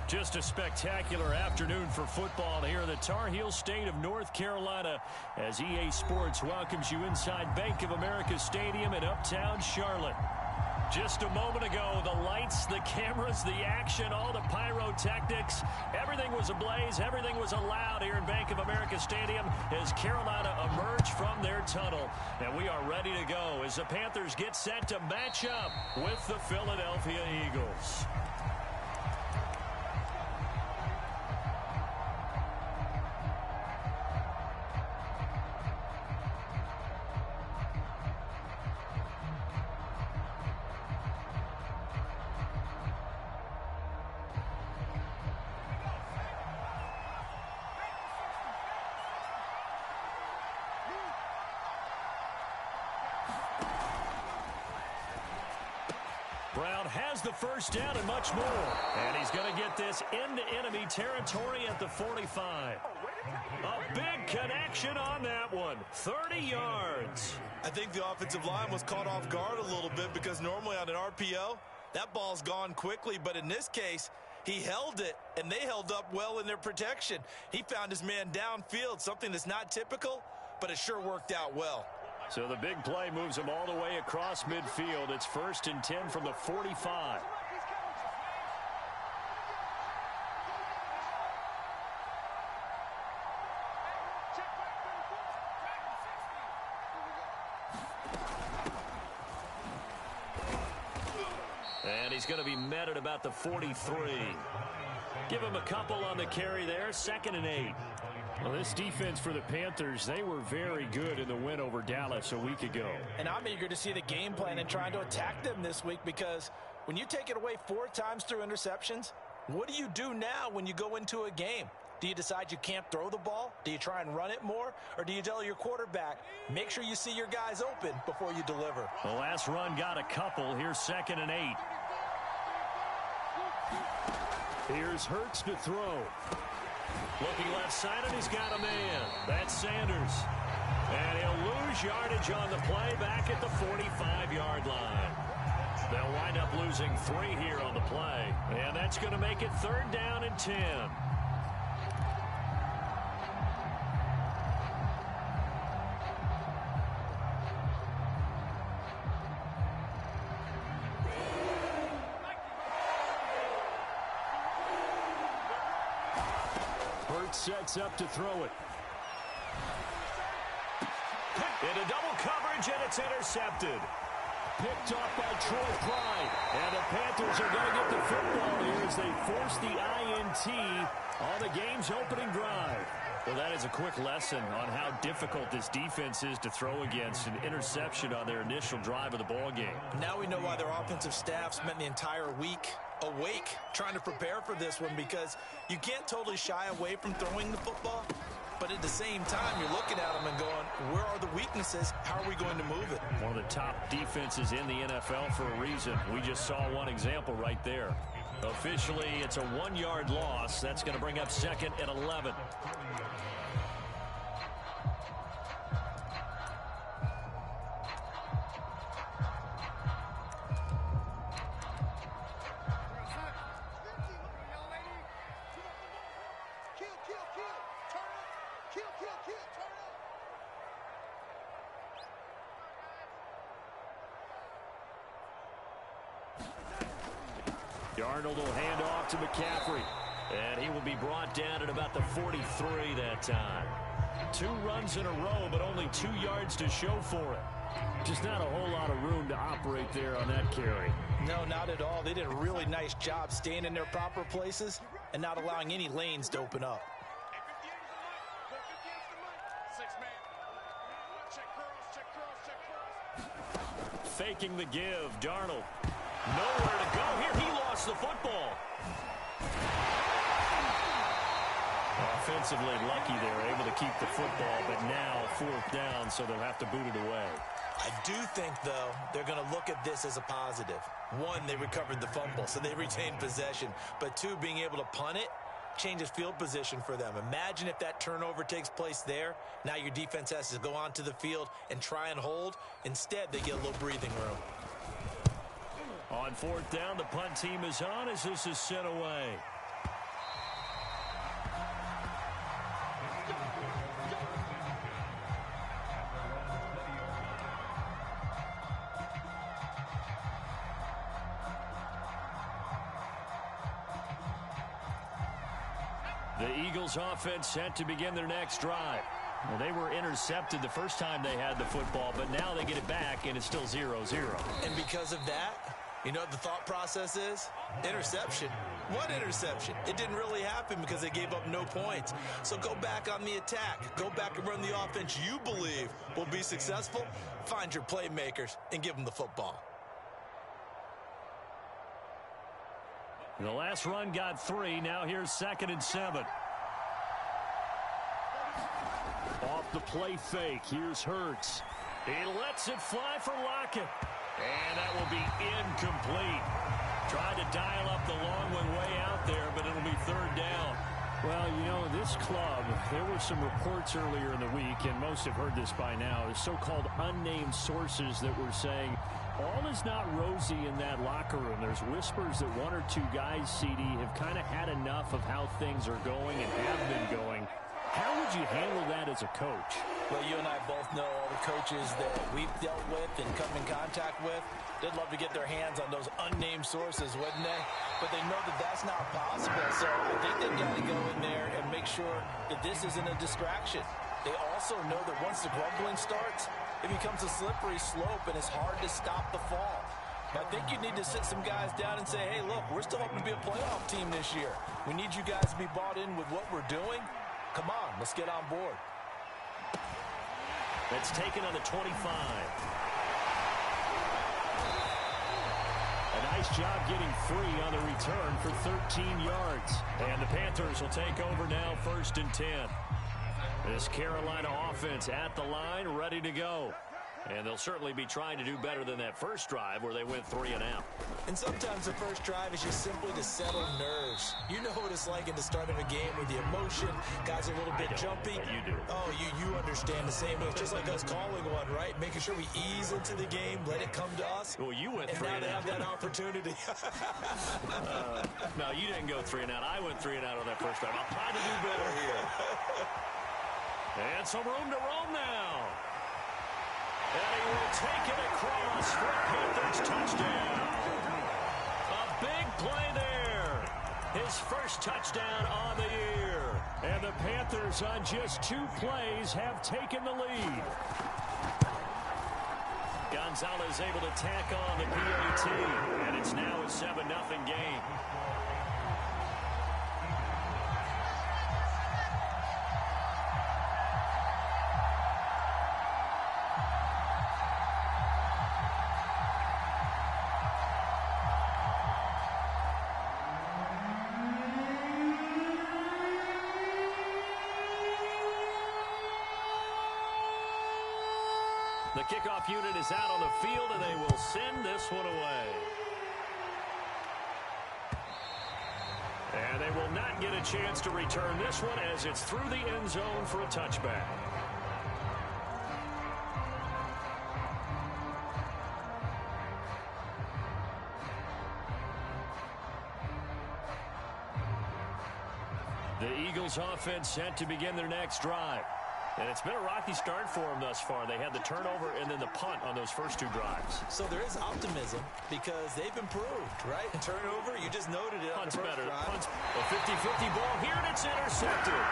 Just a spectacular afternoon for football here in the Tar Heel state of North Carolina as EA Sports welcomes you inside Bank of America Stadium in uptown Charlotte. Just a moment ago, the lights, the cameras, the action, all the pyrotechnics, everything was ablaze, everything was allowed here in Bank of America Stadium as Carolina emerged from their tunnel. And we are ready to go as the Panthers get set to match up with the Philadelphia Eagles. Brown has the first down and much more. And he's going to get this into enemy territory at the 45. A big connection on that one. 30 yards. I think the offensive line was caught off guard a little bit because normally on an RPO, that ball's gone quickly. But in this case, he held it, and they held up well in their protection. He found his man downfield, something that's not typical, but it sure worked out well. So the big play moves him all the way across midfield. It's 1st and 10 from the 45. And he's going to be met at about the 43. Give him a couple on the carry there. 2nd and 8. Well, this defense for the Panthers, they were very good in the win over Dallas a week ago. And I'm eager to see the game plan and trying to attack them this week because when you take it away 4 times through interceptions, what do you do now when you go into a game? Do you decide you can't throw the ball? Do you try and run it more? Or do you tell your quarterback, make sure you see your guys open before you deliver? The last run got a couple. Here's 2nd and 8. Here's Hurts to throw. Looking left side, and he's got a man. That's Sanders. And he'll lose yardage on the play back at the 45-yard line. They'll wind up losing 3 here on the play. And that's going to make it 3rd down and 10. Sets up to throw it. Into double coverage, and it's intercepted. Picked off by Troy Pride. And the Panthers are going to get the football here as they force the INT on the game's opening drive. Well, that is a quick lesson on how difficult this defense is to throw against. An interception on their initial drive of the ball game. Now we know why their offensive staff spent the entire week awake trying to prepare for this one, because you can't totally shy away from throwing the football, but at the same time you're looking at them and going, where are the weaknesses? How are we going to move it? One of the top defenses in the NFL for a reason. We just saw one example right there. Officially, it's a 1-yard loss. That's going to bring up 2nd and 11. Arnold will hand off to McCaffrey. And he will be brought down at about the 43 that time. 2 runs in a row, but only 2 yards to show for it. Just not a whole lot of room to operate there on that carry. No, not at all. They did a really nice job staying in their proper places and not allowing any lanes to open up. Faking the give, Darnold. Nowhere to go here. He lost the football. Offensively lucky they're able to keep the football, but now 4th down, so they'll have to boot it away. I do think, though, they're going to look at this as a positive. 1, they recovered the fumble, so they retained possession. But 2, being able to punt it changes field position for them. Imagine if that turnover takes place there. Now your defense has to go onto the field and try and hold. Instead, they get a little breathing room. On 4th down, the punt team is on as this is sent away. The Eagles offense set to begin their next drive. Well, they were intercepted the first time they had the football, but now they get it back, and it's still 0-0. And because of that, you know what the thought process is? Interception. What interception? It didn't really happen because they gave up no points. So go back on the attack. Go back and run the offense you believe will be successful. Find your playmakers and give them the football. The last run got 3. Now here's 2nd and 7. Off the play fake. Here's Hurts. He lets it fly for Lockett. And that will be incomplete. Tried to dial up the long one way out there, but it'll be 3rd down. Well, you know, this club, there were some reports earlier in the week, and most have heard this by now, so-called unnamed sources that were saying all is not rosy in that locker room. There's whispers that 1 or 2 guys, CD, have kind of had enough of how things are going and have been going. How would you handle that as a coach? Well, you and I both know all the coaches that we've dealt with and come in contact with. They'd love to get their hands on those unnamed sources, wouldn't they? But they know that that's not possible. So I think they've got to go in there and make sure that this isn't a distraction. They also know that once the grumbling starts, it becomes a slippery slope, and it's hard to stop the fall. But I think you need to sit some guys down and say, hey, look, we're still hoping to be a playoff team this year. We need you guys to be bought in with what we're doing. Come on, let's get on board. That's taken on the 25. A nice job getting free on the return for 13 yards. And the Panthers will take over now, 1st and 10. This Carolina offense at the line, ready to go. And they'll certainly be trying to do better than that first drive where they went 3 and out. And sometimes the first drive is just simply to settle nerves. You know what it's like at the start of a game with the emotion. Guys are a little bit jumpy. You do. Oh, you understand the same way. It's just like us calling one, right? Making sure we ease into the game, let it come to us. Well, you went 3 and and out. now they have that opportunity. No, you didn't go 3 and out. I went 3 and out on that first drive. I'll try to do better here. And some room to roam now. And he will take it across for a Panthers touchdown. A big play there. His first touchdown on the year. And the Panthers on just 2 plays have taken the lead. Gonzalez able to tack on the PAT. And it's now a 7-0 game. The kickoff unit is out on the field, and they will send this one away. And they will not get a chance to return this one as it's through the end zone for a touchback. The Eagles offense set to begin their next drive. And it's been a rocky start for them thus far. They had the turnover and then the punt on those first 2 drives. So there is optimism because they've improved, right? Turnover, you just noted it. Punt's better. Punt's a 50-50 ball here, and it's intercepted.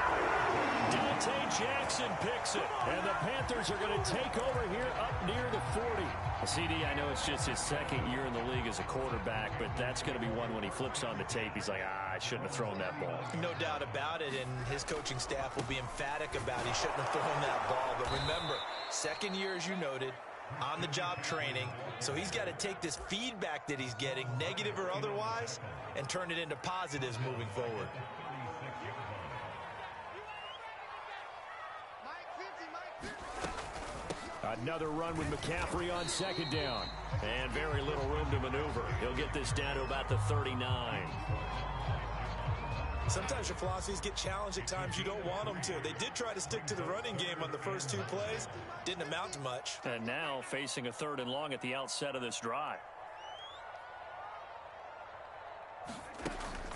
Dante Jackson picks it. And the Panthers are going to take over here up near the 40. CD, I know it's just his 2nd year in the league as a quarterback, but that's going to be one when he flips on the tape. He's like, I shouldn't have thrown that ball. No doubt about it, and his coaching staff will be emphatic about he shouldn't have thrown that ball. But remember, 2nd year, as you noted, on-the-job training. So he's got to take this feedback that he's getting, negative or otherwise, and turn it into positives moving forward. Another run with McCaffrey on 2nd down. And very little room to maneuver. He'll get this down to about the 39. Sometimes your philosophies get challenged at times you don't want them to. They did try to stick to the running game on the first 2 plays. Didn't amount to much. And now facing a 3rd and long at the outset of this drive.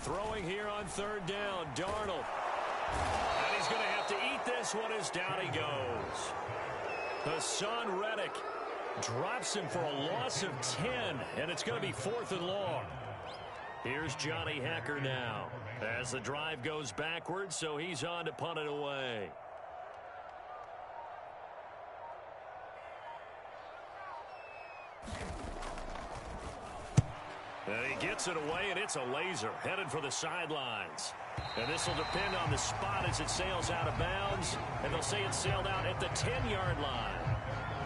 Throwing here on 3rd down, Darnold. And he's going to have to eat this one as down he goes. Hassan Reddick drops him for a loss of 10, and it's going to be 4th and long. Here's Johnny Hacker now as the drive goes backwards, so he's on to punt it away. And he gets it away, and it's a laser headed for the sidelines. And this will depend on the spot as it sails out of bounds, and they'll say it sailed out at the 10-yard line.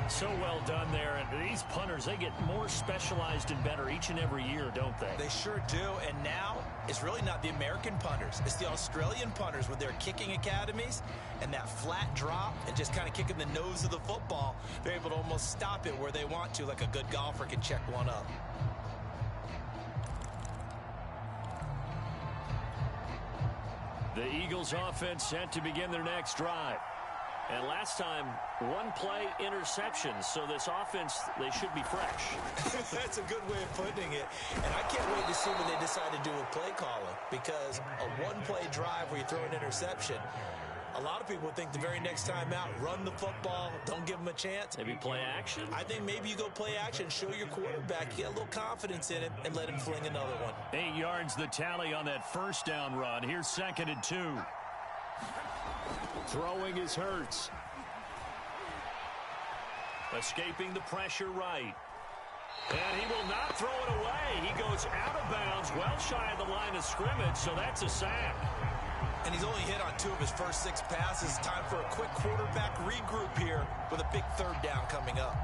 So well done there. And these punters, they get more specialized and better each and every year, don't they? They sure do. And now it's really not the American punters. It's the Australian punters with their kicking academies and that flat drop and just kind of kicking the nose of the football. They're able to almost stop it where they want to, like a good golfer can check one up. The Eagles offense set to begin their next drive. And last time, one play interception. So this offense, they should be fresh. That's a good way of putting it. And I can't wait to see what they decide to do with play calling. Because a one-play drive where you throw an interception, a lot of people think the very next time out, run the football, don't give them a chance. Maybe play action? I think maybe you go play action, show your quarterback, get a little confidence in it, and let him fling another one. 8 yards the tally on that first down run. Here's 2nd and 2. Throwing is Hurts. Escaping the pressure right. And he will not throw it away. He goes out of bounds, well shy of the line of scrimmage, so that's a sack. And he's only hit on 2 of his first 6 passes. Time for a quick quarterback regroup here with a big 3rd down coming up.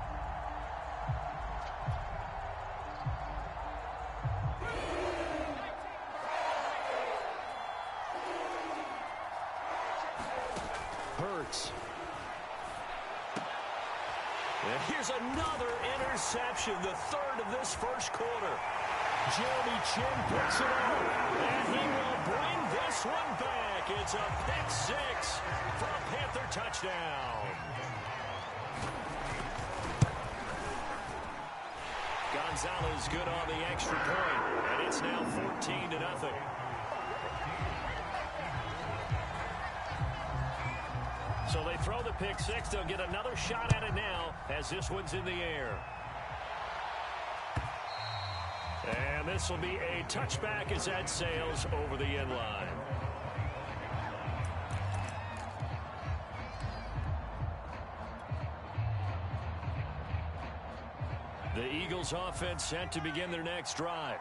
Hurts. And here's another interception, the 3rd of this first quarter. Jeremy Chin picks it up, and he will bring this one back. It's a pick 6 for a Panther touchdown. Gonzalez good on the extra point, and it's now 14-0. So they throw the pick 6. They'll get another shot at it now as this one's in the air. And this will be a touchback as that sails over the end line. The Eagles offense set to begin their next drive.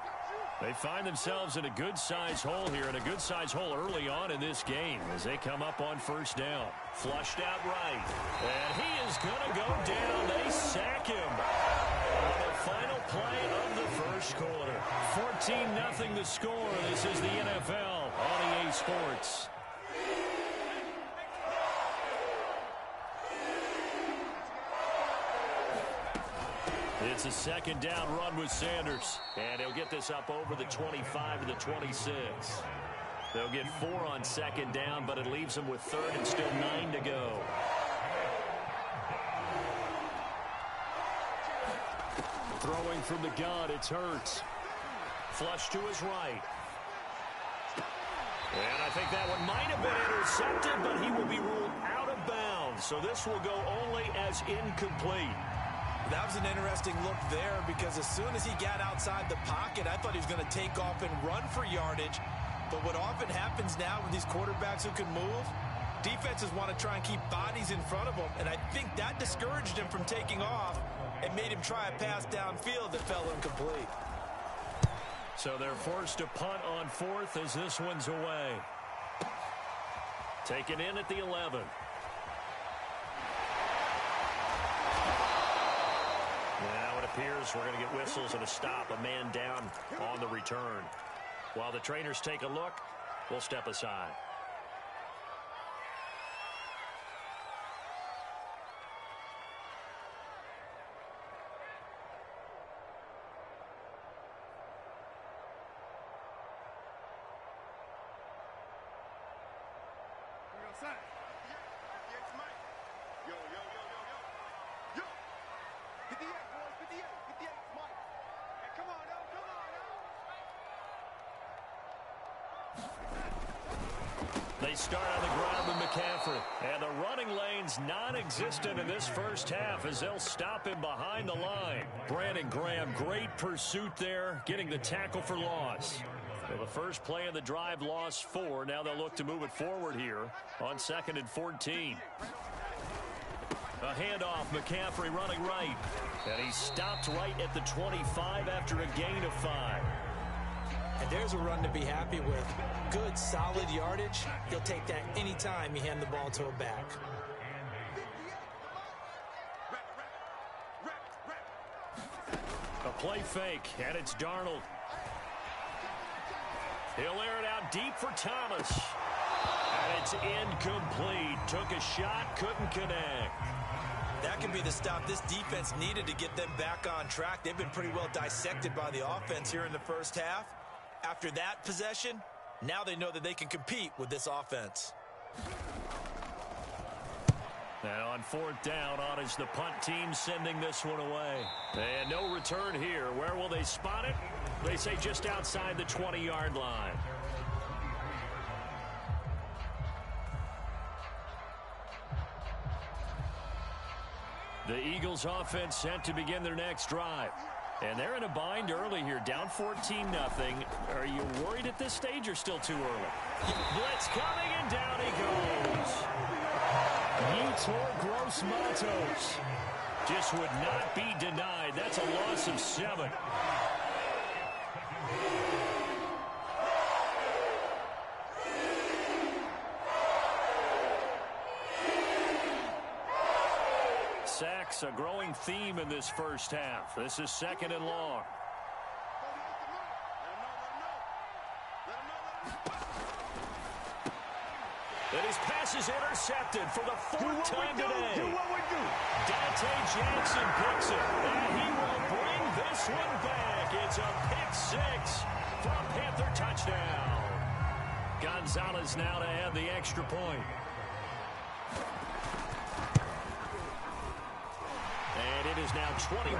They find themselves in a good-sized hole here, and a good-sized hole early on in this game as they come up on 1st down. Flushed out right. And he is going to go down. They sack him on the final play of the first quarter. 14-0 the score. This is the NFL on EA Sports. It's a 2nd down run with Sanders. And he'll get this up over the 25 to the 26. They'll get 4 on 2nd down, but it leaves them with 3rd and still 9 to go. Throwing from the gun, it's Hurts. Flush to his right. And I think that one might have been intercepted, but he will be ruled out of bounds. So this will go only as incomplete. That was an interesting look there because as soon as he got outside the pocket, I thought he was going to take off and run for yardage. But what often happens now with these quarterbacks who can move, defenses want to try and keep bodies in front of them. And I think that discouraged him from taking off and made him try a pass downfield that fell incomplete. So they're forced to punt on 4th as this one's away. Taken in at the 11. Now it appears we're going to get whistles and a stop, a man down on the return. While the trainers take a look, we'll step aside. They start on the ground with McCaffrey. And the running lane's non-existent in this first half as they'll stop him behind the line. Brandon Graham, great pursuit there, getting the tackle for loss. Well, the first play of the drive lost 4. Now they'll look to move it forward here on 2nd and 14. A handoff, McCaffrey running right. And he's stopped right at the 25 after a gain of 5. And there's a run to be happy with. Good, solid yardage. He'll take that anytime you hand the ball to a back. A play fake, and it's Darnold. He'll air it out deep for Thomas. And it's incomplete. Took a shot, couldn't connect. That could be the stop this defense needed to get them back on track. They've been pretty well dissected by the offense here in the first half. After that possession, now they know that they can compete with this offense. Now on 4th down, on is the punt team sending this one away. And no return here. Where will they spot it? They say just outside the 20-yard line. The Eagles offense set to begin their next drive. And they're in a bind early here, down 14-0. Are you worried at this stage or still too early? Blitz coming, and down he goes. Yetur Gross-Matos just would not be denied. That's a loss of 7. Sacks, a growing theme in this first half. This is 2nd and long. And his pass is intercepted for the 4th time today. Dante Jackson picks it, and he will bring this one back. It's a pick 6 for a Panther touchdown. Gonzalez now to add the extra point. And it is now 21-0.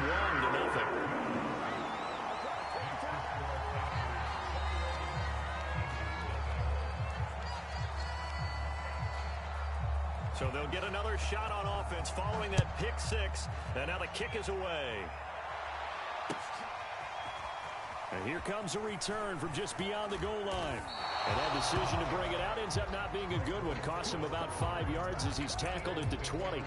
So they'll get another shot on offense following that pick 6. And now the kick is away. And here comes a return from just beyond the goal line. And that decision to bring it out ends up not being a good one. Cost him about 5 yards as he's tackled at the 20.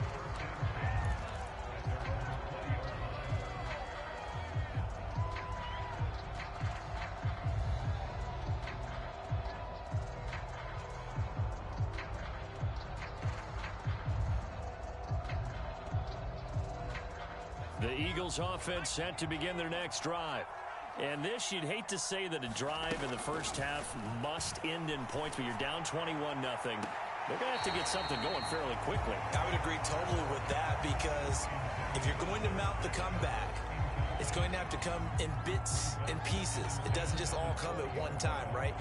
The Eagles offense set to begin their next drive. And this, you'd hate to say that a drive in the first half must end in points, but you're down 21-0. They're going to have to get something going fairly quickly. I would agree totally with that, because if you're going to mount the comeback, it's going to have to come in bits and pieces. It doesn't just all come at one time, right?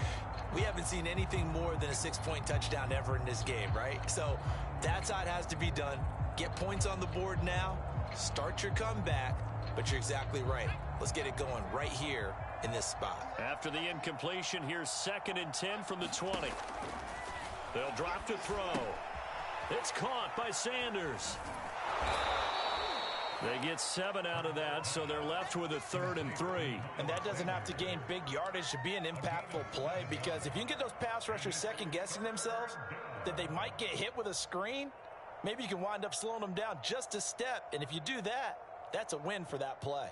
We haven't seen anything more than a 6-point touchdown ever in this game, right? So that's how it has to be done. Get points on the board now. Start your comeback, but you're exactly right. Let's get it going right here in this spot. After the incompletion, here's 2nd and 10 from the 20. They'll drop to throw. It's caught by Sanders. They get 7 out of that, so they're left with a 3rd and 3. And that doesn't have to gain big yardage to be an impactful play, because if you can get those pass rushers second-guessing themselves that they might get hit with a screen, maybe you can wind up slowing them down just a step. And if you do that, that's a win for that play.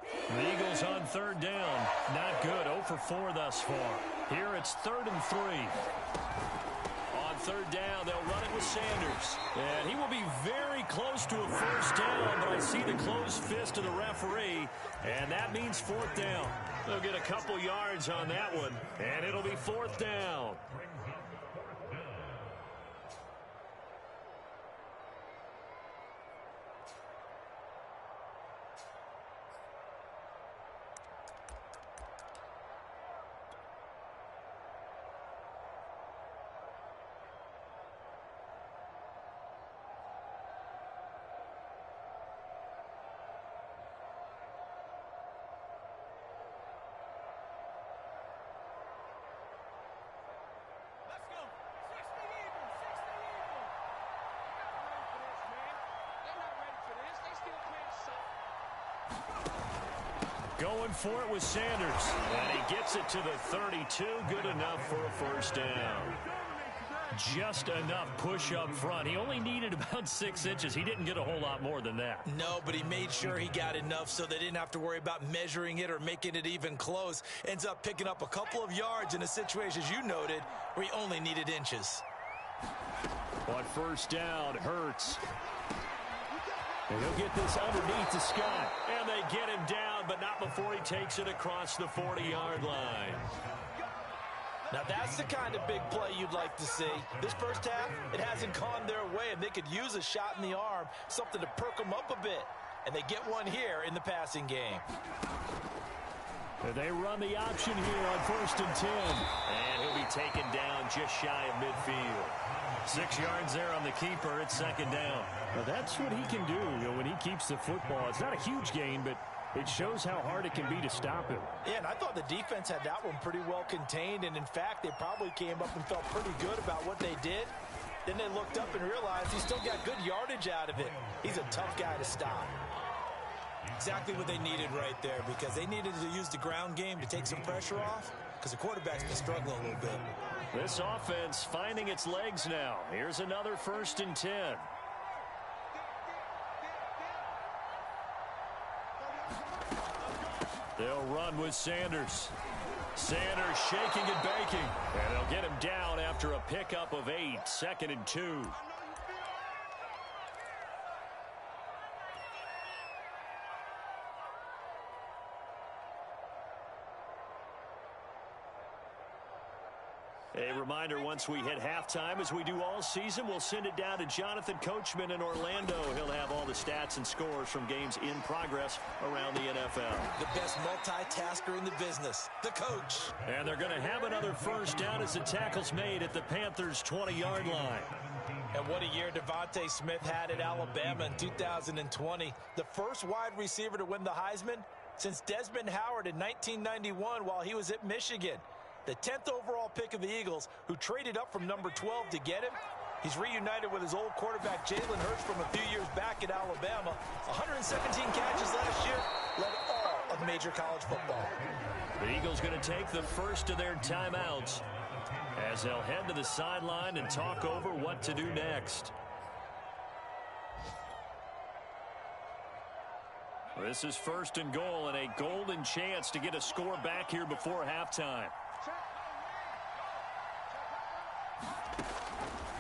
The Eagles on 3rd down. Not good. 0 for 4 thus far. Here it's 3rd and 3. On 3rd down, they'll run it with Sanders. And he will be very close to a first down, but I see the closed fist of the referee, and that means 4th down. They'll get a couple yards on that one, and it'll be 4th down. Going for it with Sanders. And he gets it to the 32. Good enough for a first down. Just enough push up front. He only needed about 6 inches. He didn't get a whole lot more than that. No, but he made sure he got enough so they didn't have to worry about measuring it or making it even close. Ends up picking up a couple of yards in a situation, as you noted, where he only needed inches. On first down, Hurts. And he'll get this underneath to Scott. And they get him down, but not before he takes it across the 40-yard line. Now, that's the kind of big play you'd like to see. This first half, it hasn't gone their way, and they could use a shot in the arm, something to perk them up a bit. And they get one here in the passing game. They run the option here on 1st and 10. And he'll be taken down just shy of midfield. 6 yards there on the keeper. It's 2nd down. Well, that's what he can do, when he keeps the football. It's not a huge gain, but it shows how hard it can be to stop him. Yeah, and I thought the defense had that one pretty well contained. And, in fact, they probably came up and felt pretty good about what they did. Then they looked up and realized he still got good yardage out of it. He's a tough guy to stop. Exactly what they needed right there, because they needed to use the ground game to take some pressure off, because the quarterback's been struggling a little bit. This offense finding its legs now. Here's another 1st and 10. They'll run with Sanders. Sanders shaking and baking. And they'll get him down after a pickup of 8. 2nd and 2. A reminder, once we hit halftime, as we do all season, we'll send it down to Jonathan Coachman in Orlando. He'll have all the stats and scores from games in progress around the NFL. The best multitasker in the business, the coach. And they're going to have another first down as the tackle's made at the Panthers' 20-yard line. And what a year Devontae Smith had at Alabama in 2020. The first wide receiver to win the Heisman since Desmond Howard in 1991 while he was at Michigan. The 10th overall pick of the Eagles, who traded up from number 12 to get him. He's reunited with his old quarterback, Jalen Hurts, from a few years back at Alabama. 117 catches last year, led all of major college football. The Eagles going to take the first of their timeouts as they'll head to the sideline and talk over what to do next. This is 1st and goal and a golden chance to get a score back here before halftime.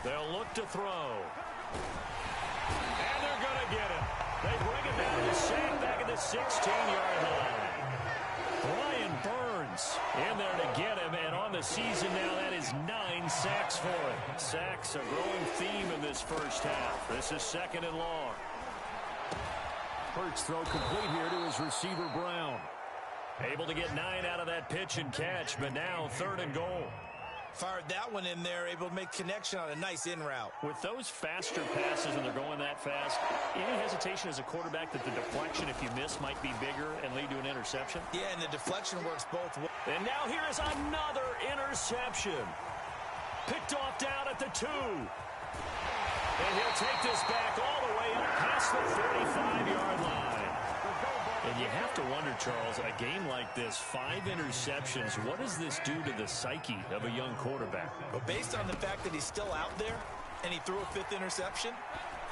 They'll look to throw. And they're going to get him. They bring him down to sack back at the 16-yard line. Brian Burns in there to get him, and on the season now, that is 9 sacks for him. Sacks, a growing theme in this first half. This is 2nd and long. Hurts throw complete here to his receiver, Brown. Able to get 9 out of that pitch and catch, but now 3rd and goal. Fired that one in there, able to make connection on a nice in route. With those faster passes and they're going that fast, any hesitation as a quarterback that the deflection, if you miss, might be bigger and lead to an interception? Yeah, and the deflection works both ways. And now here is another interception. Picked off down at the 2. And he'll take this back all the way up past the 45-yard line. And you have to wonder, Charles, a game like this, 5 interceptions, what does this do to the psyche of a young quarterback? Well, based on the fact that he's still out there and he threw a 5th interception,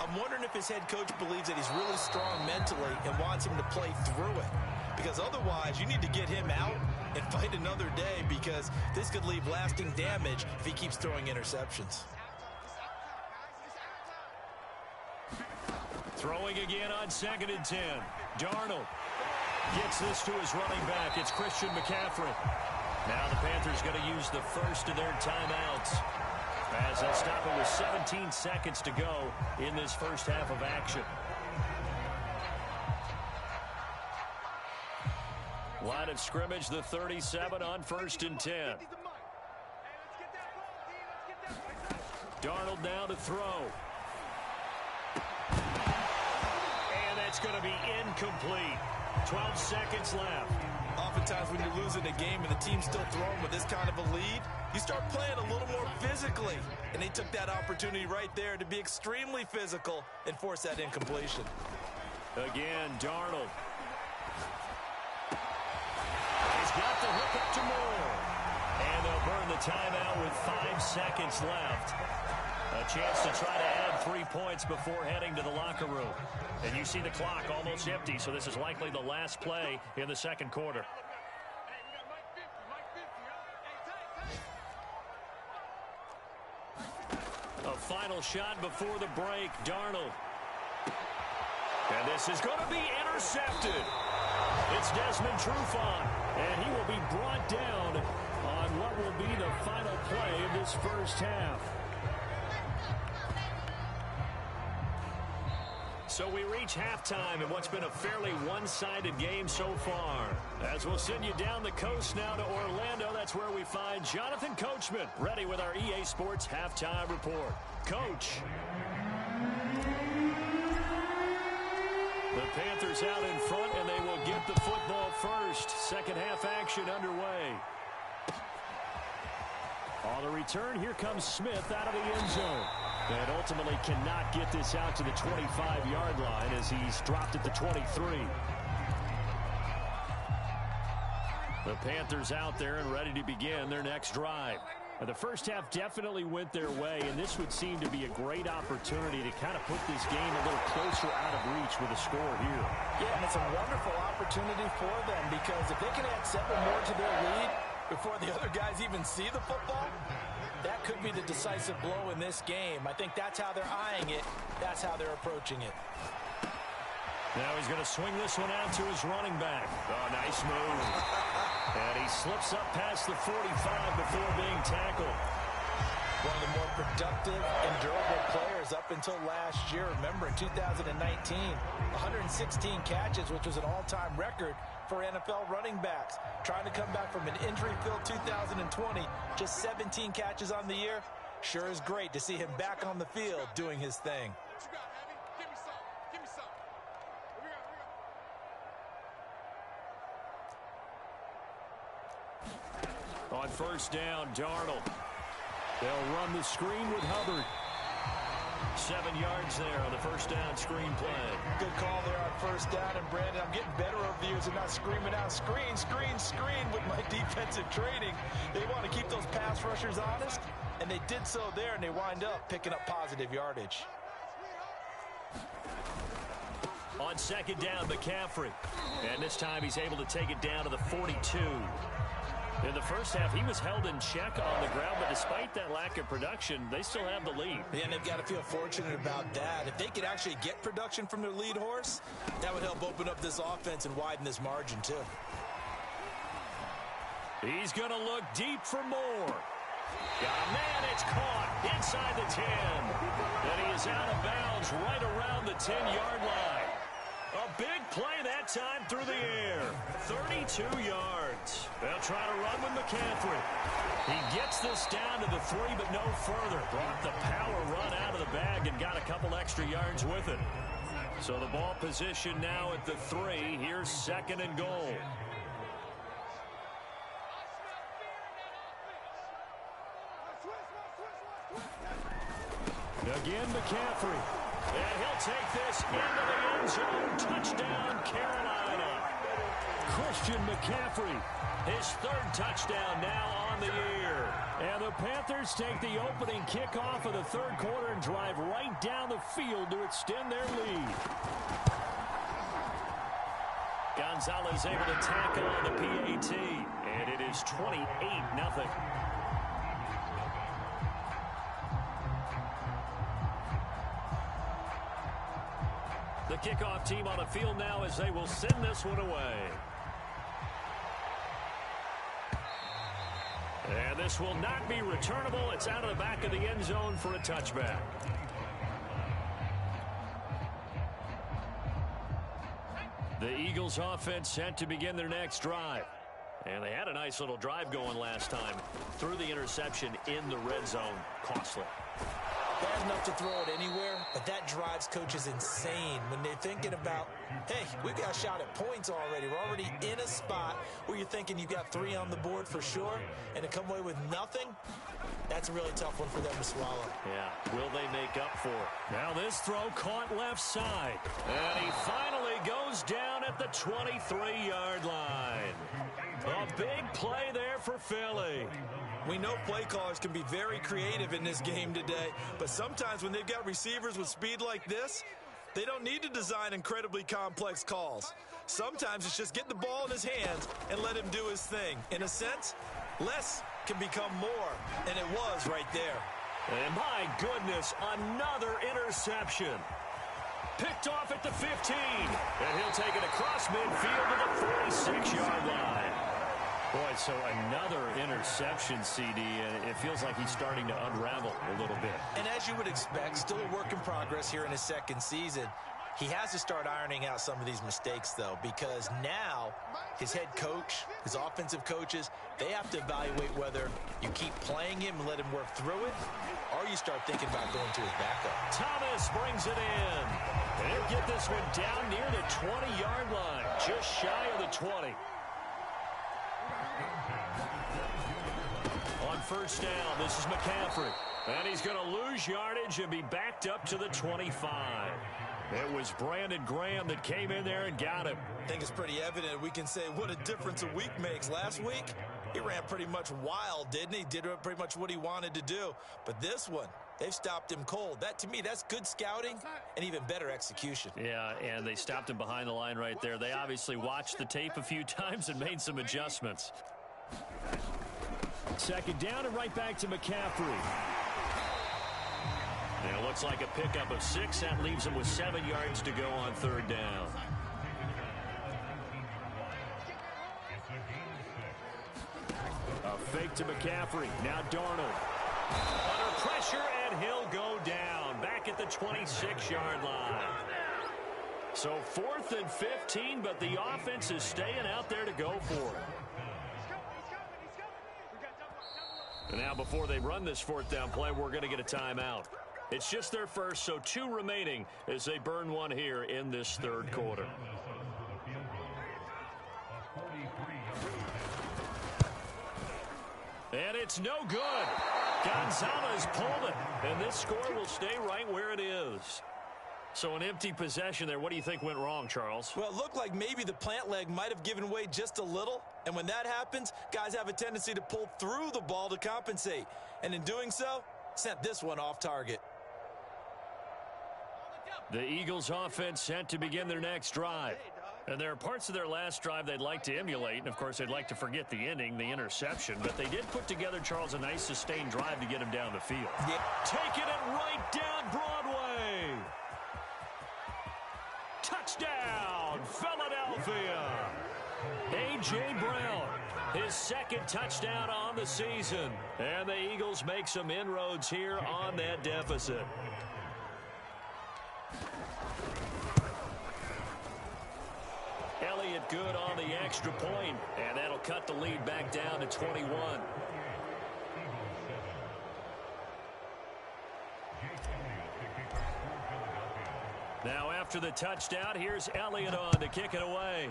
I'm wondering if his head coach believes that he's really strong mentally and wants him to play through it. Because otherwise, you need to get him out and fight another day, because this could leave lasting damage if he keeps throwing interceptions. Throwing again on 2nd and 10. Darnold gets this to his running back. It's Christian McCaffrey. Now the Panthers going to use the first of their timeouts as they'll stop it with 17 seconds to go in this first half of action. Line of scrimmage, the 37 on 1st and 10. Darnold now to throw. And that's going to be incomplete. 12 seconds left. Oftentimes when you're losing a game and the team's still throwing with this kind of a lead, you start playing a little more physically. And they took that opportunity right there to be extremely physical and force that incompletion. Again, Darnold. He's got the hook up to Moore. And they'll burn the timeout with 5 seconds left. A chance to try to add 3 points before heading to the locker room. And you see the clock almost empty, so this is likely the last play in the second quarter. A final shot before the break, Darnold. And this is going to be intercepted. It's Desmond Trufant, and he will be brought down on what will be the final play of this first half. So we reach halftime in what's been a fairly one-sided game so far. As we'll send you down the coast now to Orlando, that's where we find Jonathan Coachman, ready with our EA Sports Halftime Report. Coach. The Panthers out in front, and they will get the football first. Second half action underway. On the return, here comes Smith out of the end zone. And ultimately cannot get this out to the 25-yard line as he's dropped at the 23. The Panthers out there and ready to begin their next drive. Now, the first half definitely went their way, and this would seem to be a great opportunity to kind of put this game a little closer out of reach with a score here. Yeah, and it's a wonderful opportunity for them because if they can add 7 more to their lead before the other guys even see the football, that could be the decisive blow in this game. I think that's how they're eyeing it. That's how they're approaching it. Now he's going to swing this one out to his running back. Oh, nice move. And he slips up past the 45 before being tackled. One of the more productive and durable players up until last year. Remember, in 2019, 116 catches, which was an all-time record for NFL running backs. Trying to come back from an injury-filled 2020, just 17 catches on the year. Sure is great to see him back on the field doing his thing. On first down, Darnold. They'll run the screen with Hubbard. 7 yards there on the first down screen play. Good call there on first down. And Brandon, I'm getting better over the years and not screaming out screen, screen, screen with my defensive training. They want to keep those pass rushers honest, and they did so there, and they wind up picking up positive yardage. On second down, McCaffrey. And this time he's able to take it down to the 42. In the first half, he was held in check on the ground, but despite that lack of production, they still have the lead. Yeah, and they've got to feel fortunate about that. If they could actually get production from their lead horse, that would help open up this offense and widen this margin, too. He's going to look deep for Moore. Got a man, it's caught inside the 10. And he is out of bounds right around the 10-yard line. A big play that time through the air. 32 yards. They'll try to run with McCaffrey. He gets this down to the 3, but no further. Brought the power run out of the bag and got a couple extra yards with it. So the ball position now at the 3. Here's second and goal. Again, McCaffrey. And he'll take this into the end zone. Touchdown, Carolina. Christian McCaffrey, his 3rd touchdown now on the year. And the Panthers take the opening kickoff of the 3rd quarter and drive right down the field to extend their lead. Gonzalez able to tackle on the PAT. And it is 28-0. The kickoff team on the field now as they will send this one away. And this will not be returnable. It's out of the back of the end zone for a touchback. The Eagles offense set to begin their next drive. And they had a nice little drive going last time. Threw the interception in the red zone. Costly. Bad enough to throw it anywhere, but that drives coaches insane when they're thinking about, hey, we've got a shot at points already. We're already in a spot where you're thinking you've got 3 on the board for sure, and to come away with nothing, that's a really tough one for them to swallow. Yeah, will they make up for it? Now this throw caught left side, and he finally goes goes down at the 23-yard line. A big play there for Philly. We know play callers can be very creative in this game today, but sometimes when they've got receivers with speed like this, they don't need to design incredibly complex calls. Sometimes it's just get the ball in his hands and let him do his thing. In a sense, less can become more, and it was right there. And my goodness, another interception. Picked off at the 15, and he'll take it across midfield to the 46-yard line. Boy, so another interception, CD, and it feels like he's starting to unravel a little bit. And as you would expect, still a work in progress here in his second season. He has to start ironing out some of these mistakes, though, because now his head coach, his offensive coaches, they have to evaluate whether you keep playing him and let him work through it, or you start thinking about going to his backup. Thomas brings it in. And he'll get this one down near the 20-yard line, just shy of the 20. On first down, this is McCaffrey. And he's going to lose yardage and be backed up to the 25. It was Brandon Graham that came in there and got him. I think it's pretty evident we can say what a difference a week makes. Last week, he ran pretty much wild, didn't he? Did pretty much what he wanted to do. But this one, they've stopped him cold. That, to me, that's good scouting and even better execution. Yeah, and they stopped him behind the line right there. They obviously watched the tape a few times and made some adjustments. Second down and right back to McCaffrey. And it looks like a pickup of 6. That leaves him with 7 yards to go on third down. A fake to McCaffrey. Now Darnold. Under pressure, and he'll go down. Back at the 26-yard line. So 4th and 15, but the offense is staying out there to go for it. And now before they run this 4th down play, we're going to get a timeout. It's just their first, so 2 remaining as they burn one here in this third quarter. And it's no good. Gonzalez pulled it, and this score will stay right where it is. So an empty possession there. What do you think went wrong, Charles? Well, it looked like maybe the plant leg might have given way just a little. And when that happens, guys have a tendency to pull through the ball to compensate. And in doing so, sent this one off target. The Eagles offense set to begin their next drive. And there are parts of their last drive they'd like to emulate. And, of course, they'd like to forget the ending, the interception. But they did put together, Charles, a nice sustained drive to get him down the field. Yeah. Taking it right down Broadway. Touchdown, Philadelphia. A.J. Brown, his second touchdown on the season. And the Eagles make some inroads here on that deficit. Elliott good on the extra point, and that'll cut the lead back down to 21. Now after the touchdown, here's Elliott on to kick it away.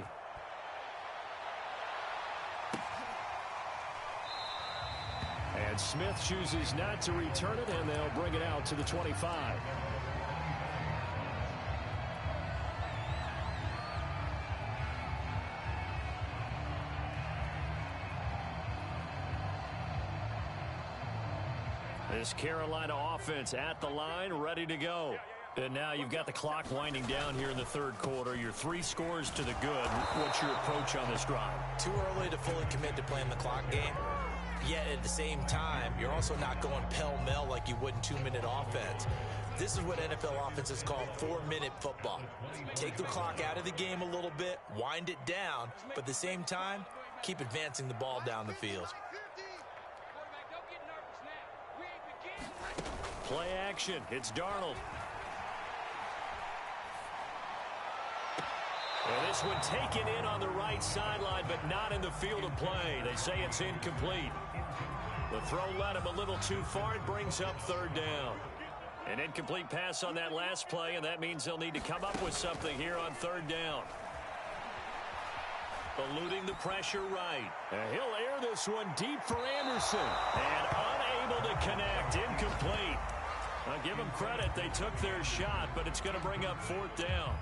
And Smith chooses not to return it, and they'll bring it out to the 25. This Carolina offense at the line, ready to go. And now you've got the clock winding down here in the third quarter. You're 3 scores to the good. What's your approach on this drive? Too early to fully commit to playing the clock game. Yet at the same time, you're also not going pell-mell like you would in 2-minute offense. This is what NFL offenses call 4-minute football. Take the clock out of the game a little bit, wind it down, but at the same time, keep advancing the ball down the field. Play action. It's Darnold. And this one taken in on the right sideline, but not in the field of play. They say it's incomplete. The throw led him a little too far. It brings up third down. An incomplete pass on that last play, and that means they'll need to come up with something here on third down. Eluding the pressure right. And he'll air this one deep for Anderson. And unable to connect. Incomplete. I'll give them credit. They took their shot, but it's going to bring up fourth down.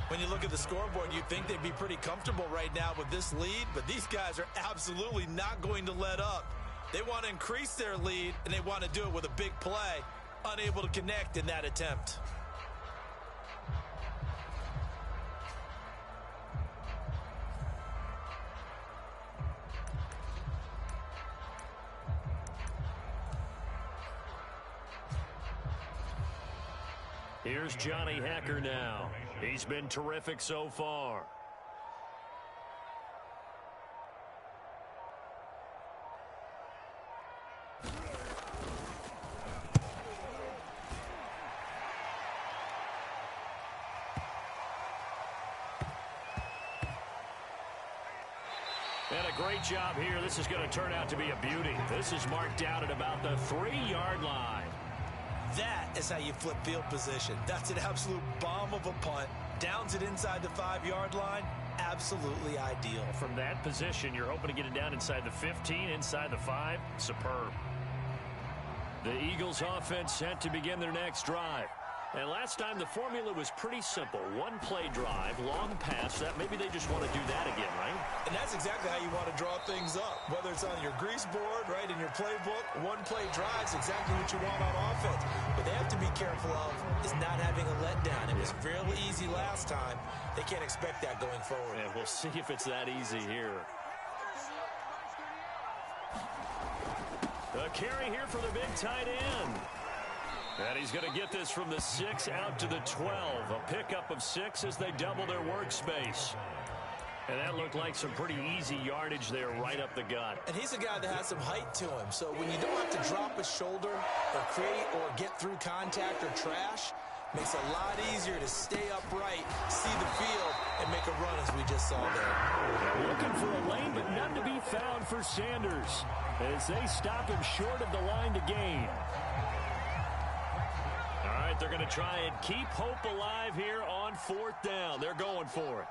When you look at the scoreboard, you'd think they'd be pretty comfortable right now with this lead, but these guys are absolutely not going to let up. They want to increase their lead, and they want to do it with a big play. Unable to connect in that attempt. Here's Johnny Hacker now. He's been terrific so far. And a great job here. This is going to turn out to be a beauty. This is marked out at about the 3-yard line. That is how you flip field position. That's an absolute bomb of a punt. Downs it inside the 5-yard line. Absolutely ideal. From that position, you're hoping to get it down inside the 15, inside the 5. Superb. The Eagles offense set to begin their next drive. And last time, the formula was pretty simple. One-play drive, long pass. That maybe they just want to do that again, right? And that's exactly how you want to draw things up. Whether it's on your grease board, right, in your playbook, one-play drive is exactly what you want on offense. What they have to be careful of is not having a letdown. It was fairly easy last time. They can't expect that going forward. Yeah, we'll see if it's that easy here. A carry here for the big tight end. And he's going to get this from the 6 out to the 12. A pickup of 6 as they double their workspace. And that looked like some pretty easy yardage there right up the gut. And he's a guy that has some height to him. So when you don't have to drop a shoulder or create or get through contact or trash, makes it a lot easier to stay upright, see the field, and make a run as we just saw there. Looking for a lane, but none to be found for Sanders as they stop him short of the line to gain. All right, they're going to try and keep hope alive here on 4th down. They're going for it.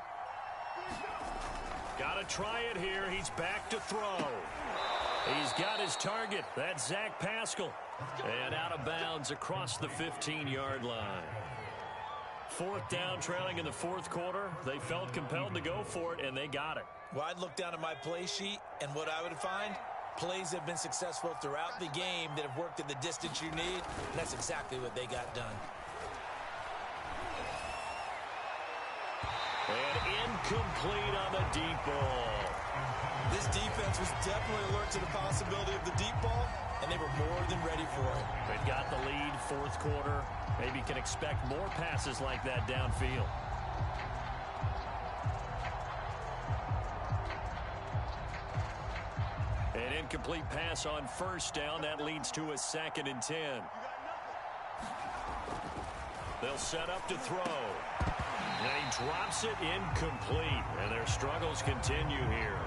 Got to try it here. He's back to throw. He's got his target. That's Zach Pascal. And out of bounds across the 15-yard line. 4th down, trailing in the 4th quarter. They felt compelled to go for it, and they got it. Well, I'd look down at my play sheet, and what I would find, plays have been successful throughout the game that have worked in the distance you need, and that's exactly what they got done. And incomplete on the deep ball. This defense was definitely alert to the possibility of the deep ball, and they were more than ready for it. They've got the lead, 4th quarter. Maybe can expect more passes like that downfield. An incomplete pass on 1st down. That leads to a 2nd and 10. They'll set up to throw. And he drops it incomplete. And their struggles continue here.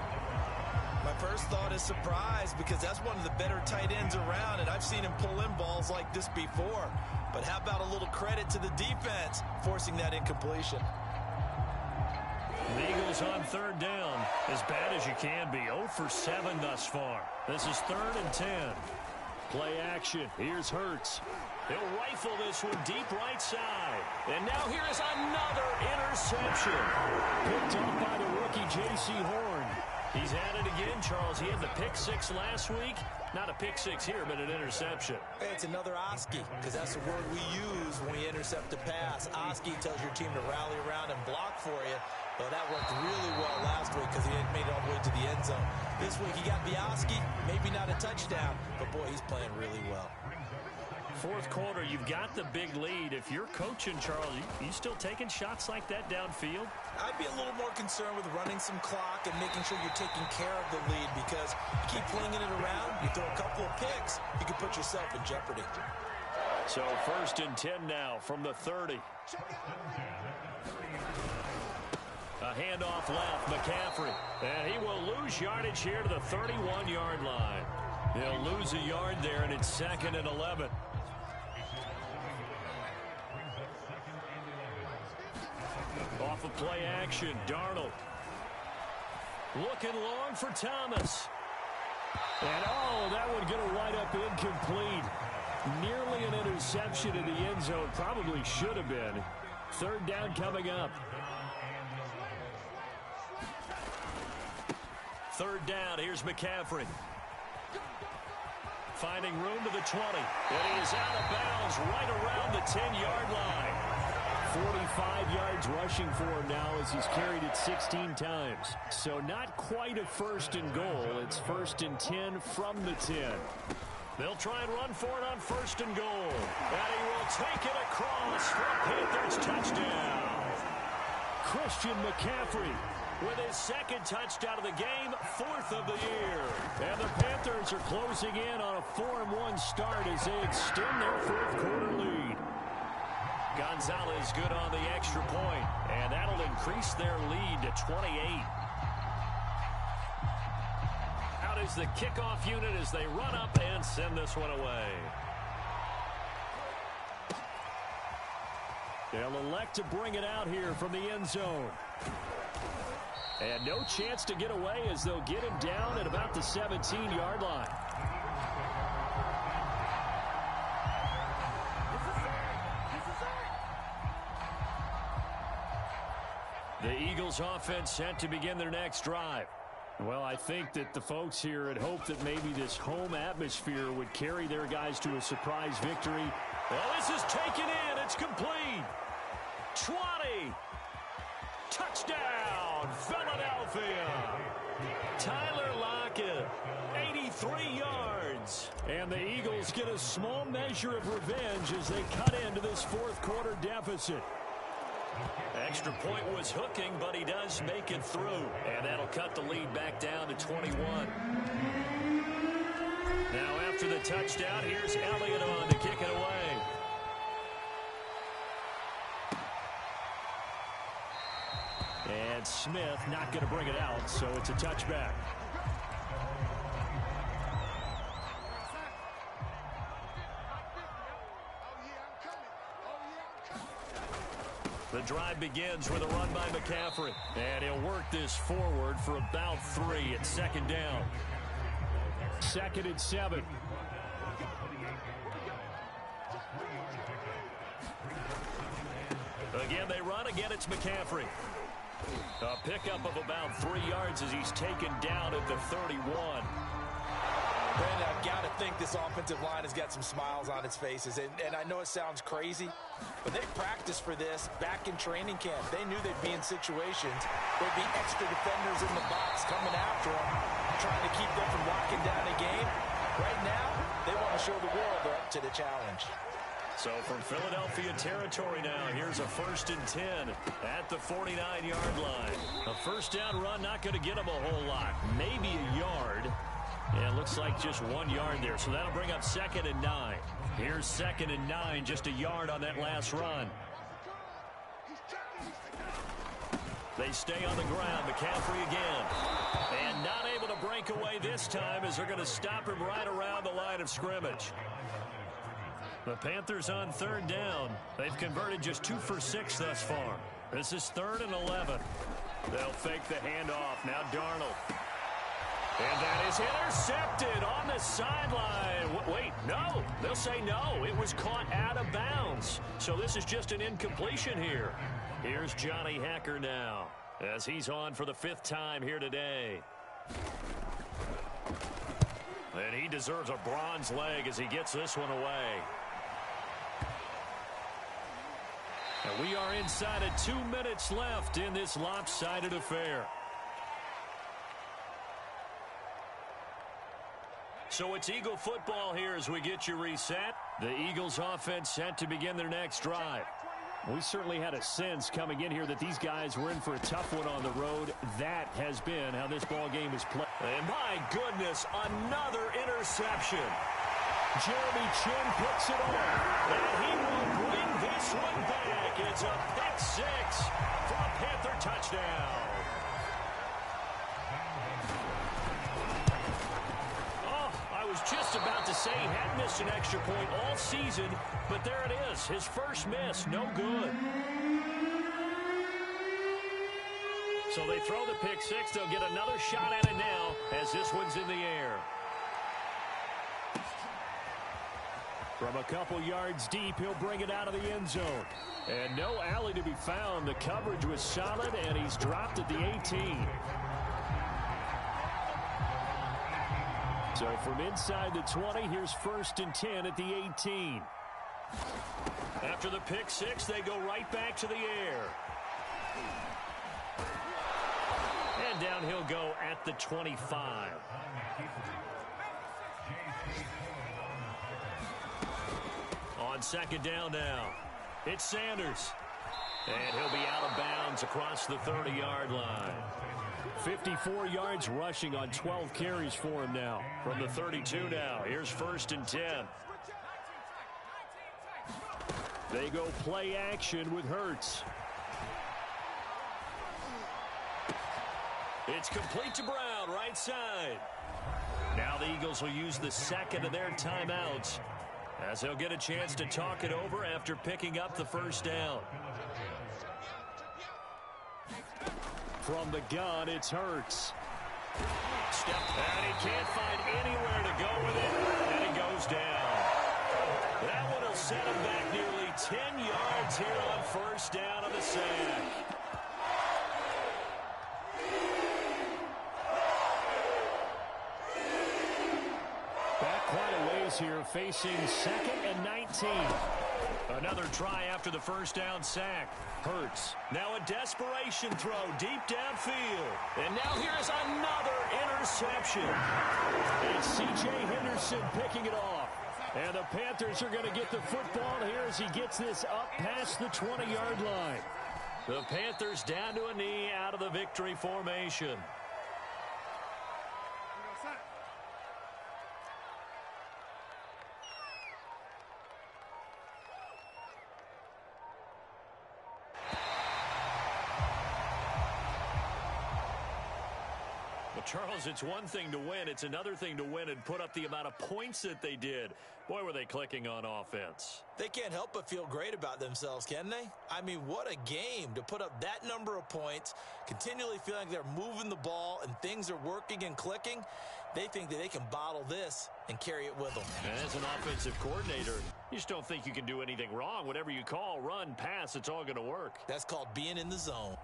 My first thought is surprise because that's one of the better tight ends around, and I've seen him pull in balls like this before. But how about a little credit to the defense forcing that incompletion? The Eagles on 3rd down. As bad as you can be. 0 for 7 thus far. This is 3rd and 10. Play action. Here's Hurts. He'll rifle this one deep right side. And now here is another interception. Picked up by the rookie J.C. Horn. He's at it again, Charles. He had the pick 6 last week. Not a pick 6 here, but an interception. It's another Oski, because that's the word we use when we intercept a pass. Oski tells your team to rally around and block for you. Well, that worked really well last week because he hadn't made it all the way to the end zone. This week he got the Oski, maybe not a touchdown, but boy, he's playing really well. 4th quarter, you've got the big lead. If you're coaching, Charles, you still taking shots like that downfield? I'd be a little more concerned with running some clock and making sure you're taking care of the lead, because you keep flinging it around, you throw a couple of picks, you can put yourself in jeopardy. So 1st and 10 now from the 30. A handoff left, McCaffrey. And he will lose yardage here to the 31-yard line. They'll lose a yard there, and it's 2nd and 11. Off of play action, Darnold. Looking long for Thomas. And that would get a right up incomplete. Nearly an interception in the end zone. Probably should have been. 3rd down coming up. third down. Here's McCaffrey. Finding room to the 20. And he is out of bounds right around the 10-yard line. 45 yards rushing for him now as he's carried it 16 times. So not quite a first and goal. It's first and 10 from the 10. They'll try and run for it on first and goal. And he will take it across for a Panthers touchdown. Christian McCaffrey with his second touchdown of the game, fourth of the year. And the Panthers are closing in on a 4-1 start as they extend their fourth quarter lead. Gonzalez good on the extra point, and that'll increase their lead to 28. Out is the kickoff unit as they run up and send this one away. They'll elect to bring it out here from the end zone. And no chance to get away as they'll get him down at about the 17-yard line. The Eagles offense set to begin their next drive. Well, I think that the folks here had hoped that maybe this home atmosphere would carry their guys to a surprise victory. Well, this is taken in. It's complete. 20. Touchdown, Philadelphia. Tyler Lockett, 83 yards. And the Eagles get a small measure of revenge as they cut into this fourth quarter deficit. Extra point was hooking, but he does make it through. And that'll cut the lead back down to 21. Now after the touchdown, here's Elliott on to kick it away. And Smith not going to bring it out, so it's a touchback. The drive begins with a run by McCaffrey. And he'll work this forward for about 3 at second down. 2nd and 7. Again, they run. Again, it's McCaffrey. A pickup of about 3 yards as he's taken down at the 31. Brandon, I've got to think this offensive line has got some smiles on its faces. And I know it sounds crazy, but they practiced for this back in training camp. They knew they'd be in situations. There'd be extra defenders in the box coming after them, trying to keep them from locking down the game. Right now, they want to show the world they're up to the challenge. So from Philadelphia territory now, here's a 1st and 10 at the 49-yard line. A first down run, not going to get them a whole lot. Maybe a yard. Yeah, it looks like just 1 yard there. So that'll bring up 2nd and 9. Here's 2nd and 9, just a yard on that last run. They stay on the ground. McCaffrey again. And not able to break away this time as they're going to stop him right around the line of scrimmage. The Panthers on 3rd down. They've converted just 2 for 6 thus far. This is 3rd and 11. They'll fake the handoff. Now Darnold. And that is intercepted on the sideline. Wait, no. They'll say no. It was caught out of bounds. So this is just an incompletion here. Here's Johnny Hacker now as he's on for the 5th time here today. And he deserves a bronze leg as he gets this one away. And we are inside of 2 minutes left in this lopsided affair. So it's Eagle football here as we get you reset. The Eagles offense set to begin their next drive. We certainly had a sense coming in here that these guys were in for a tough one on the road. That has been how this ball game is played. And my goodness, another interception. Jeremy Chin puts it on. And he will bring this one back. It's a pick 6 for a Panther touchdown. I was just about to say he had missed an extra point all season, but there it is. His first miss, no good. So they throw the pick 6. They'll get another shot at it now as this one's in the air. From a couple yards deep, he'll bring it out of the end zone. And no alley to be found. The coverage was solid, and he's dropped at the 18. So from inside the 20, here's 1st and 10 at the 18. After the pick six, they go right back to the air. And down he'll go at the 25. On 2nd down now, it's Sanders. And he'll be out of bounds across the 30-yard line. 54 yards rushing on 12 carries for him now. From the 32 now, here's 1st and 10. They go play action with Hurts. It's complete to Brown, right side. Now the Eagles will use the 2nd of their timeouts, as he'll get a chance to talk it over after picking up the 1st down. From the gun, it's Hurts. And he can't find anywhere to go with it, and he goes down. That one will set him back nearly 10 yards here on 1st down of the sack. Back quite a ways here, facing 2nd and 19. Another try after the 1st down sack. Hurts. Now a desperation throw deep downfield. And now here's another interception. It's C.J. Henderson picking it off. And the Panthers are going to get the football here as he gets this up past the 20-yard line. The Panthers down to a knee out of the victory formation. Charles, it's one thing to win. It's another thing to win and put up the amount of points that they did. Boy, were they clicking on offense. They can't help but feel great about themselves, can they? I mean, what a game to put up that number of points, continually feeling like they're moving the ball and things are working and clicking. They think that they can bottle this and carry it with them. And as an offensive coordinator, you just don't think you can do anything wrong. Whatever you call, run, pass, it's all going to work. That's called being in the zone.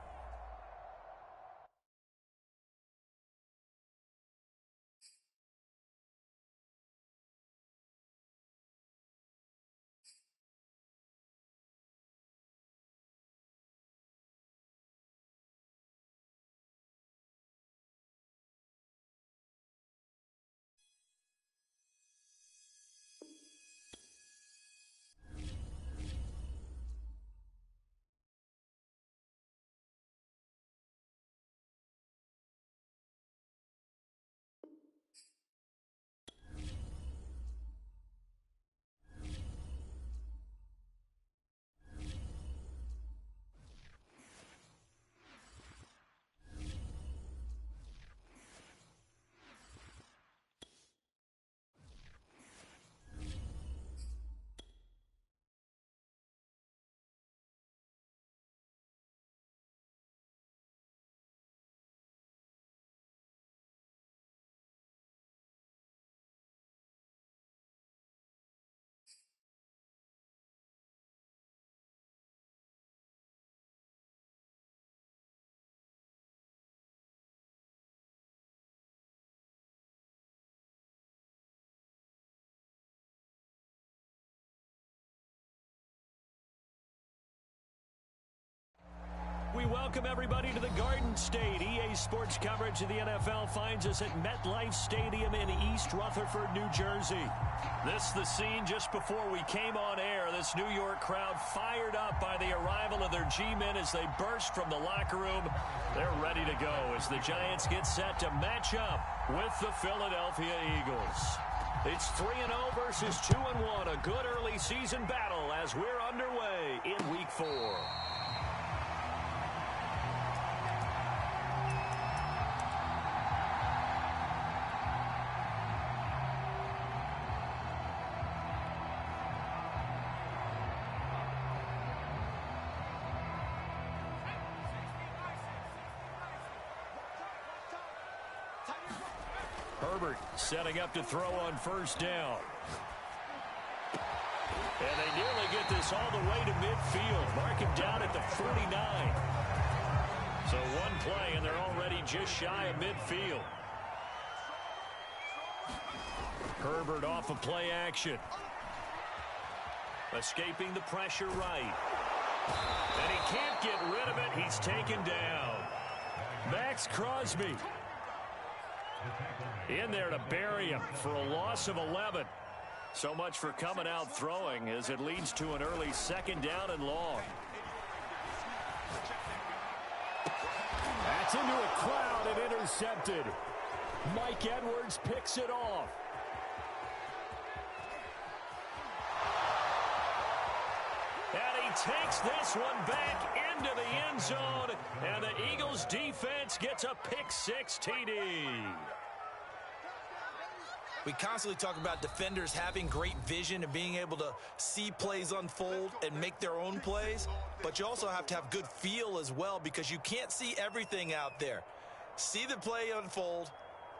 We welcome everybody to the Garden State. EA Sports coverage of the NFL finds us at MetLife Stadium in East Rutherford, New Jersey. This is the scene just before we came on air. This New York crowd fired up by the arrival of their G-men as they burst from the locker room. They're ready to go as the Giants get set to match up with the Philadelphia Eagles. It's 3-0 versus 2-1, a good early season battle as we're underway in Week 4. Herbert setting up to throw on 1st down. And they nearly get this all the way to midfield. Mark him down at the 49. So one play, and they're already just shy of midfield. Herbert off of play action. Escaping the pressure right. And he can't get rid of it. He's taken down. Max Crosby in there to bury him for a loss of 11. So much for coming out throwing as it leads to an early second down and long. That's into a crowd and intercepted. Mike Edwards picks it off. And he takes this one back into the end zone. And the Eagles defense gets a pick-6 TD. We constantly talk about defenders having great vision and being able to see plays unfold and make their own plays. But you also have to have good feel as well because you can't see everything out there. See the play unfold,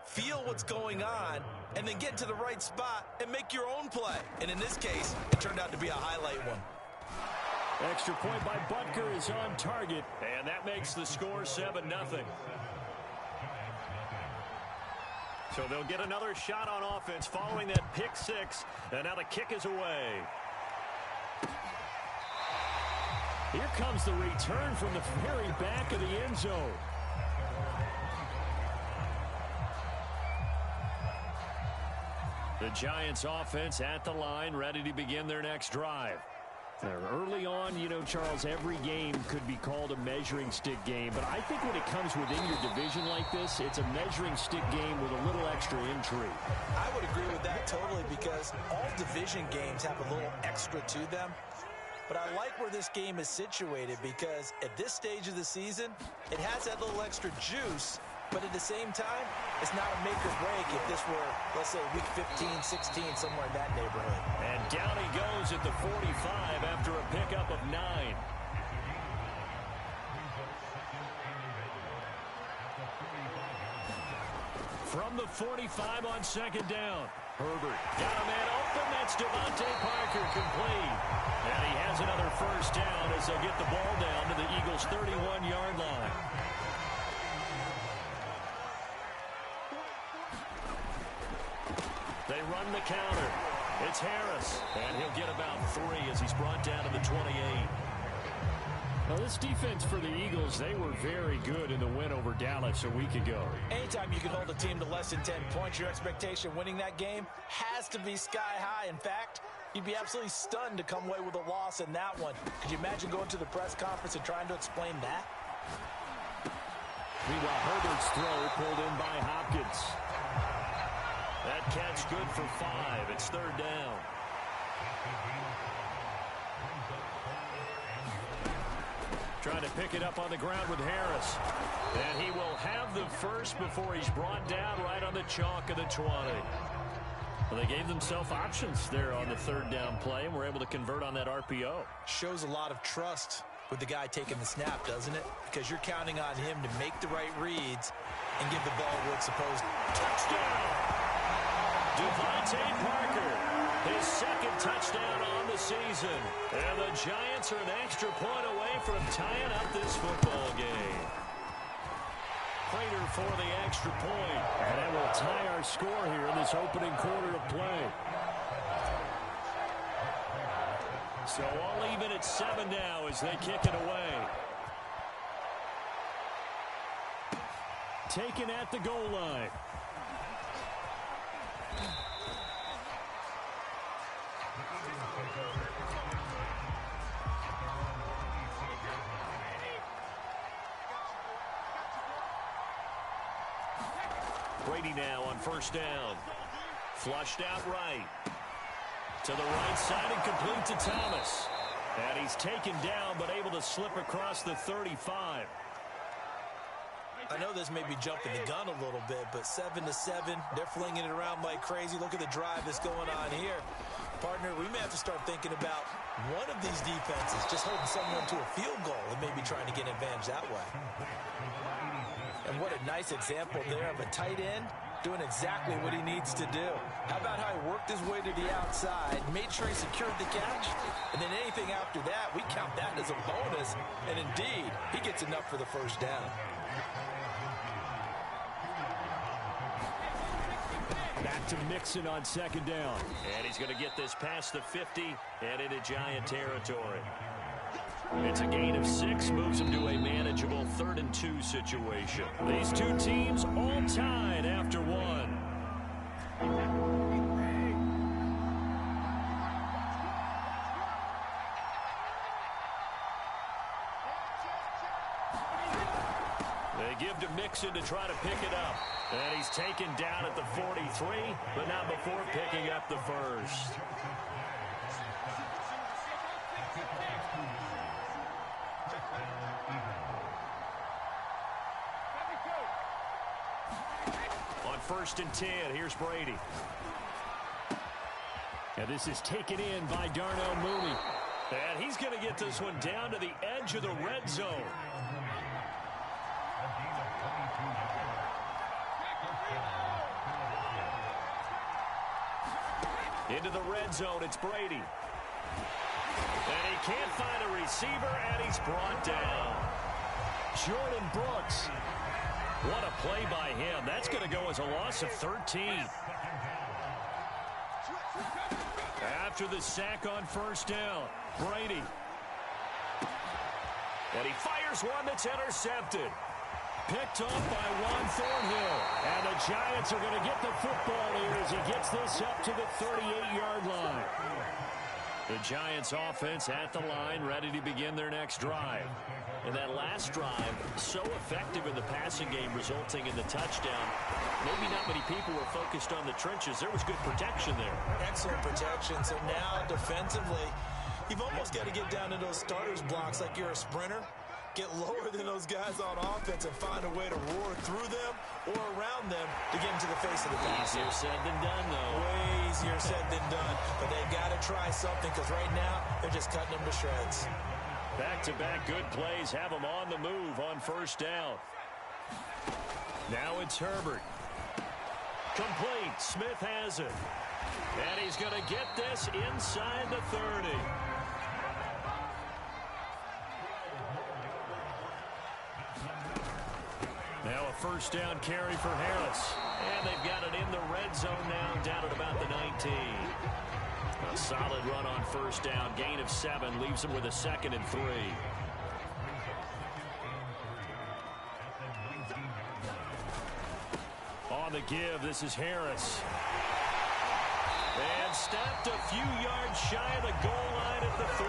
feel what's going on, and then get to the right spot and make your own play. And in this case, it turned out to be a highlight one. Extra point by Butker is on target, and that makes the score 7-0. So they'll get another shot on offense following that pick-6, and now the kick is away. Here comes the return from the very back of the end zone. The Giants offense at the line, ready to begin their next drive. Early on, you know, Charles, every game could be called a measuring stick game, but I think when it comes within your division like this, it's a measuring stick game with a little extra intrigue. I would agree with that totally because all division games have a little extra to them. But I like where this game is situated because at this stage of the season, it has that little extra juice, but at the same time, it's not a make or break if this were, let's say, week 15, 16, somewhere in that neighborhood. And down he goes at the 45 after a pickup of 9. From the 45 on second down. Herbert got a man open. That's Devontae Parker complete. And he has another first down as they'll get the ball down to the Eagles' 31-yard line. They run the counter. It's Harris. And he'll get about 3 as he's brought down to the 28. Now, this defense for the Eagles, they were very good in the win over Dallas a week ago. Anytime you can hold a team to less than 10 points, your expectation winning that game has to be sky high. In fact, you'd be absolutely stunned to come away with a loss in that one. Could you imagine going to the press conference and trying to explain that? Meanwhile, Herbert's throw pulled in by Hopkins. That catch good for 5. It's third down. Trying to pick it up on the ground with Harris. And he will have the first before he's brought down right on the chalk of the 20. Well, they gave themselves options there on the third down play and were able to convert on that RPO. Shows a lot of trust with the guy taking the snap, doesn't it? Because you're counting on him to make the right reads and give the ball where it's supposed to. Touchdown! Devontae Parker, his second touchdown on the season. And the Giants are an extra point away from tying up this football game. Prater for the extra point. And it will tie our score here in this opening quarter of play. So all even at 7 now as they kick it away. Taken at the goal line. Brady now on first down. Flushed out right. To the right side and complete to Thomas. And he's taken down but able to slip across the 35. I know this may be jumping the gun a little bit, but 7-7, they're flinging it around like crazy. Look at the drive that's going on here. Partner, we may have to start thinking about one of these defenses just holding someone to a field goal and maybe trying to get an advantage that way. And what a nice example there of a tight end doing exactly what he needs to do. How about how he worked his way to the outside, made sure he secured the catch, and then anything after that, we count that as a bonus. And indeed, he gets enough for the first down. Back to Mixon on second down. And he's going to get this past the 50 and into Giant territory. It's a gain of 6, moves him to a manageable 3rd and 2 situation. These two teams all tied after 1. They give to Mixon to try to pick it up. And he's taken down at the 43, but not before picking up the first. On 1st and 10, here's Brady. And this is taken in by Darnell Mooney. And he's going to get this one down to the edge of the red zone. Into the red zone, it's Brady. And he can't find a receiver, and he's brought down. Jordan Brooks. What a play by him. That's going to go as a loss of 13. After the sack on 1st down, Brady. And he fires one that's intercepted. Picked off by Juan Thornhill. And the Giants are going to get the football here as he gets this up to the 38-yard line. The Giants offense at the line, ready to begin their next drive. And that last drive, so effective in the passing game, resulting in the touchdown. Maybe not many people were focused on the trenches. There was good protection there. Excellent protection. So now defensively, you've almost got to get down to those starters blocks like you're a sprinter. Get lower than those guys on offense and find a way to roar through them or around them to get into the face of the pass. Easier said than done, though. Way easier said than done. But they've got to try something because right now they're just cutting them to shreds. Back-to-back good plays have them on the move on 1st down. Now it's Herbert. Complete. Smith has it. And he's going to get this inside the 30. Now a 1st down carry for Harris. And they've got it in the red zone now, down at about the 19. A solid run on 1st down. Gain of 7 leaves them with a 2nd and 3. On the give, this is Harris. And stopped a few yards shy of the goal line at the 3.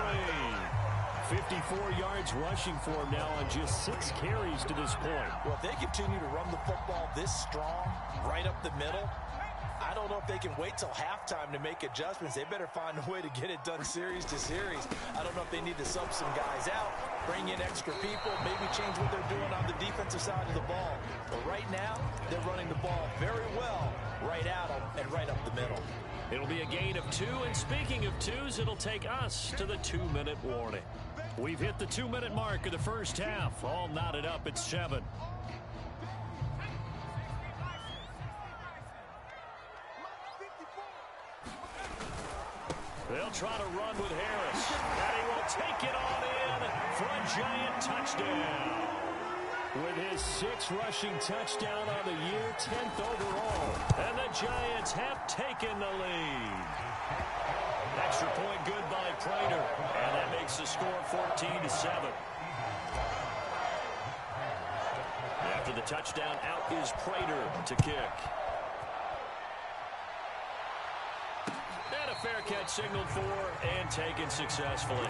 54 yards rushing for him now on just 6 carries to this point. Well, if they continue to run the football this strong, right up the middle, I don't know if they can wait till halftime to make adjustments. They better find a way to get it done series to series. I don't know if they need to sub some guys out, bring in extra people, maybe change what they're doing on the defensive side of the ball. But right now, they're running the ball very well right at them and right up the middle. It'll be a gain of 2, and speaking of 2s, it'll take us to the 2-minute warning. We've hit the 2-minute mark of the first half. All knotted up at 7. They'll try to run with Harris. And he will take it on in for a Giant touchdown. With his 6th rushing touchdown on the year, 10th overall. And the Giants have taken the lead. Extra point good by Prater. And that makes the score 14-7. After the touchdown, out is Prater to kick. And a fair catch signaled for and taken successfully.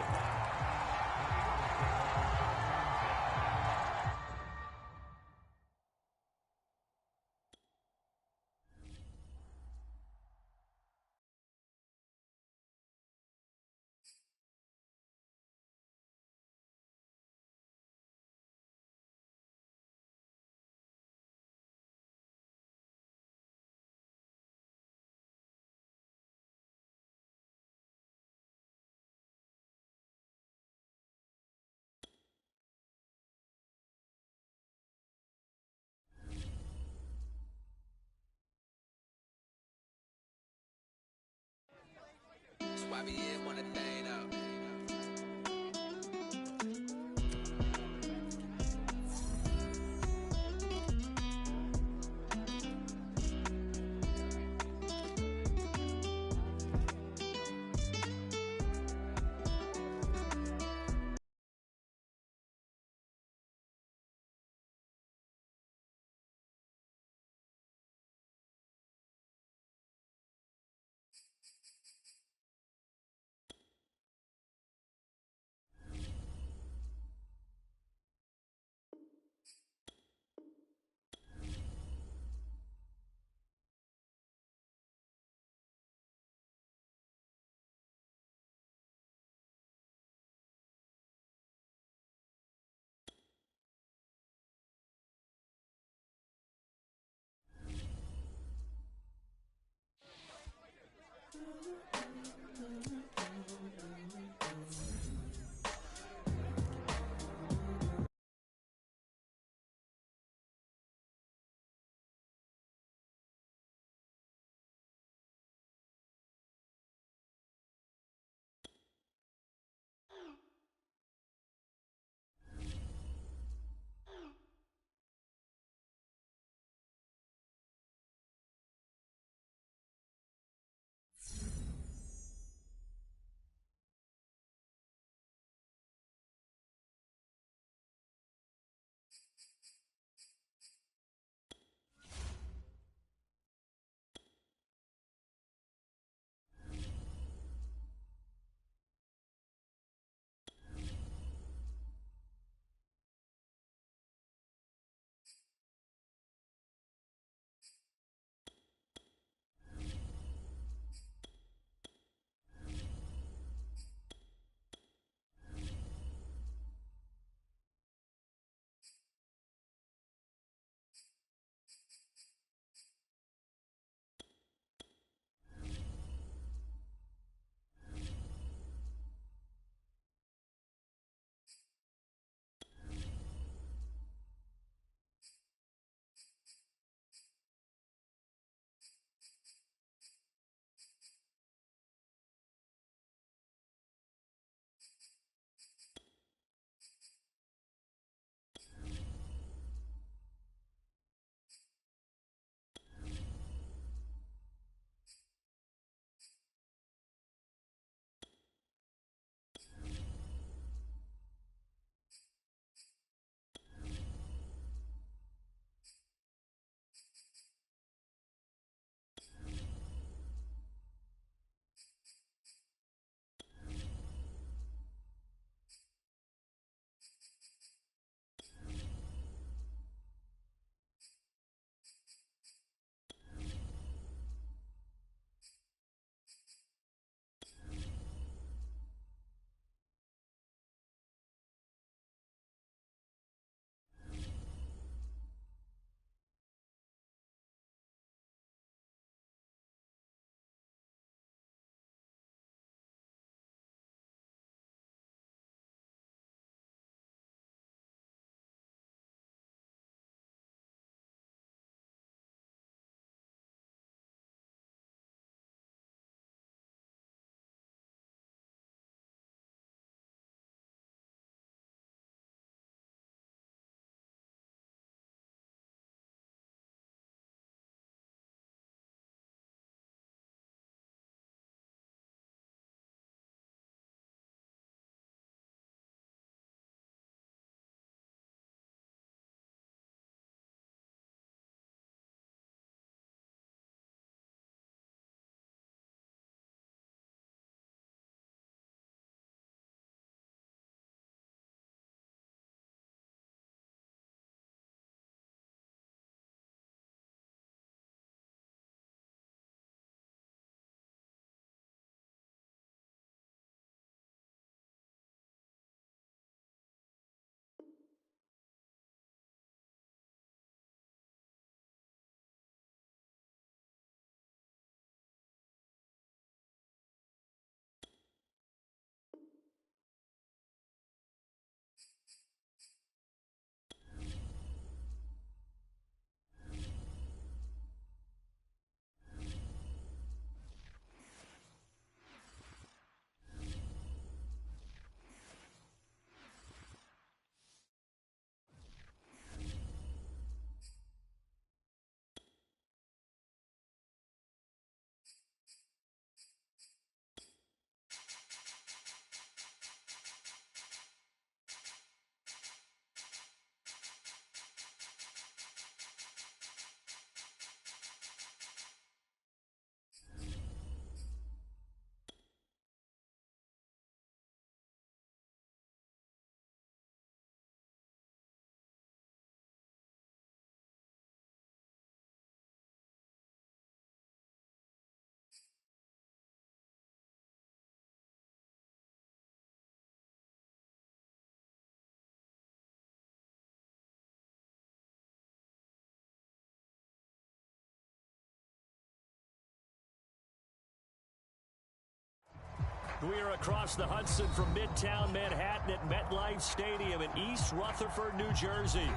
We are across the Hudson from Midtown Manhattan at MetLife Stadium in East Rutherford, New Jersey.